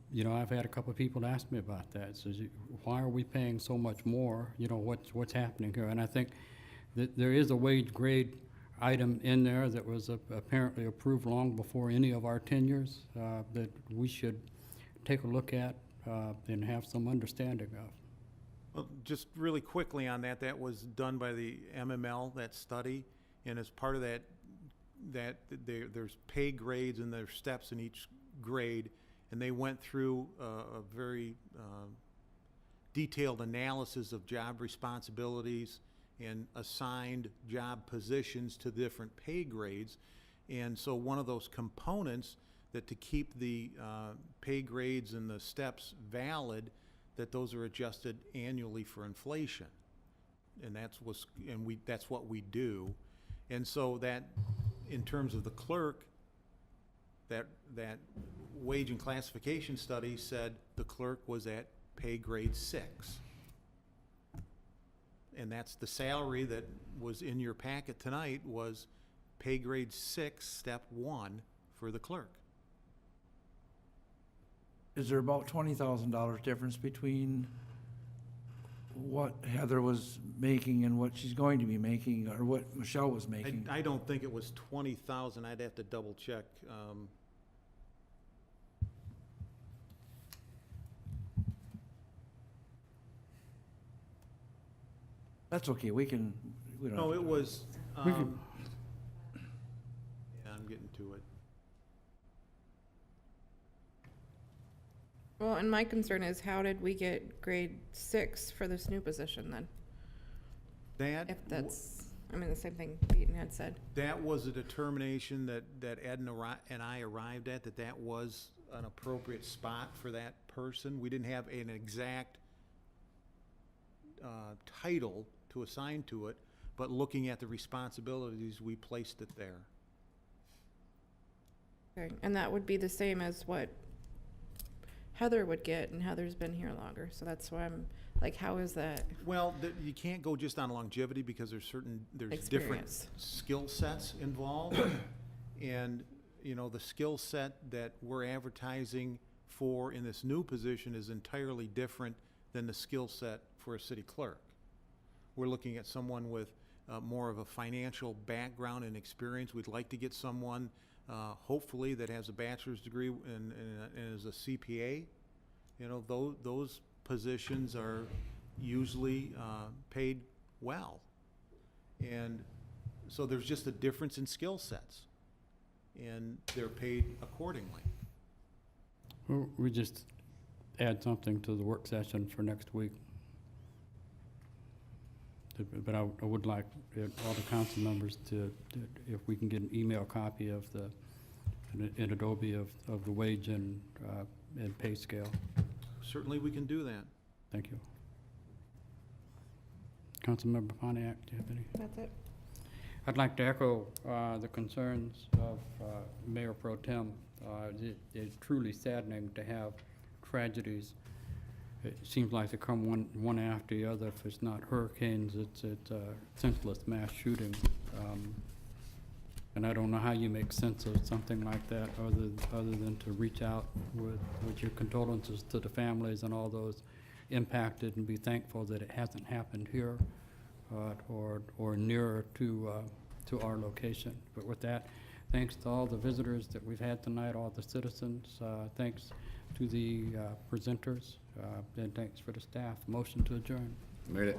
Speaker 2: You know, I've had a couple of people ask me about that. So why are we paying so much more? You know, what's happening here? And I think that there is a wage grade item in there that was apparently approved long before any of our tenures that we should take a look at and have some understanding of.
Speaker 8: Well, just really quickly on that, that was done by the MML, that study, and as part of that, there's pay grades and there's steps in each grade, and they went through a very detailed analysis of job responsibilities and assigned job positions to different pay grades. And so one of those components that to keep the pay grades and the steps valid, that those are adjusted annually for inflation. And that's what we do. And so that, in terms of the clerk, that wage and classification study said the clerk was at pay grade 6. And that's the salary that was in your packet tonight, was pay grade 6, step 1 for the clerk.
Speaker 1: Is there about $20,000 difference between what Heather was making and what she's going to be making, or what Michelle was making?
Speaker 8: I don't think it was 20,000. I'd have to double check.
Speaker 1: That's okay, we don't
Speaker 8: No,
Speaker 1: have
Speaker 8: it
Speaker 1: to-
Speaker 8: was,
Speaker 2: We could-
Speaker 8: yeah, I'm getting to it.
Speaker 11: Well, and my concern is, how did we get grade 6 for this new position then?
Speaker 8: That,
Speaker 11: If that's, I mean, the same thing Beaton had said.
Speaker 8: that was a determination that Ed and I arrived at, that was an appropriate spot for that person. We didn't have an exact title to assign to it, but looking at the responsibilities, we placed it there.
Speaker 11: Okay, and that would be the same as what Heather would get, and Heather's been here longer, so that's why I'm, like, how is that?
Speaker 8: Well, you can't go just on longevity, because there's different
Speaker 11: Experience.
Speaker 8: skill sets involved. And, you know, the skill set that we're advertising for in this new position is entirely different than the skill set for a city clerk. We're looking at someone with more of a financial background and experience. We'd like to get someone, hopefully, that has a bachelor's degree and is a CPA. You know, those positions are usually paid well. And so there's just a difference in skill sets, and they're paid accordingly.
Speaker 2: Well, we just add something to the work session for next week. But I would like all the council members to, if we can get an email copy of an Adobe of the wage and pay scale.
Speaker 8: Certainly we can do that.
Speaker 2: Thank you. Councilmember Pontiac, do you have any?
Speaker 11: That's it.
Speaker 2: I'd like to echo the concerns of Mayor Pro Tem. It's truly saddening to have tragedies. It seems like they come one after the other. If it's not hurricanes, it's senseless mass shooting. And I don't know how you make sense of something like that other than to reach out with your condolences to the families and all those impacted, and be thankful that it hasn't happened here. or nearer to our location. But with that, thanks to all the visitors that we've had tonight, all the citizens, thanks to the presenters, and thanks for the staff. Motion to adjourn.
Speaker 3: Made it.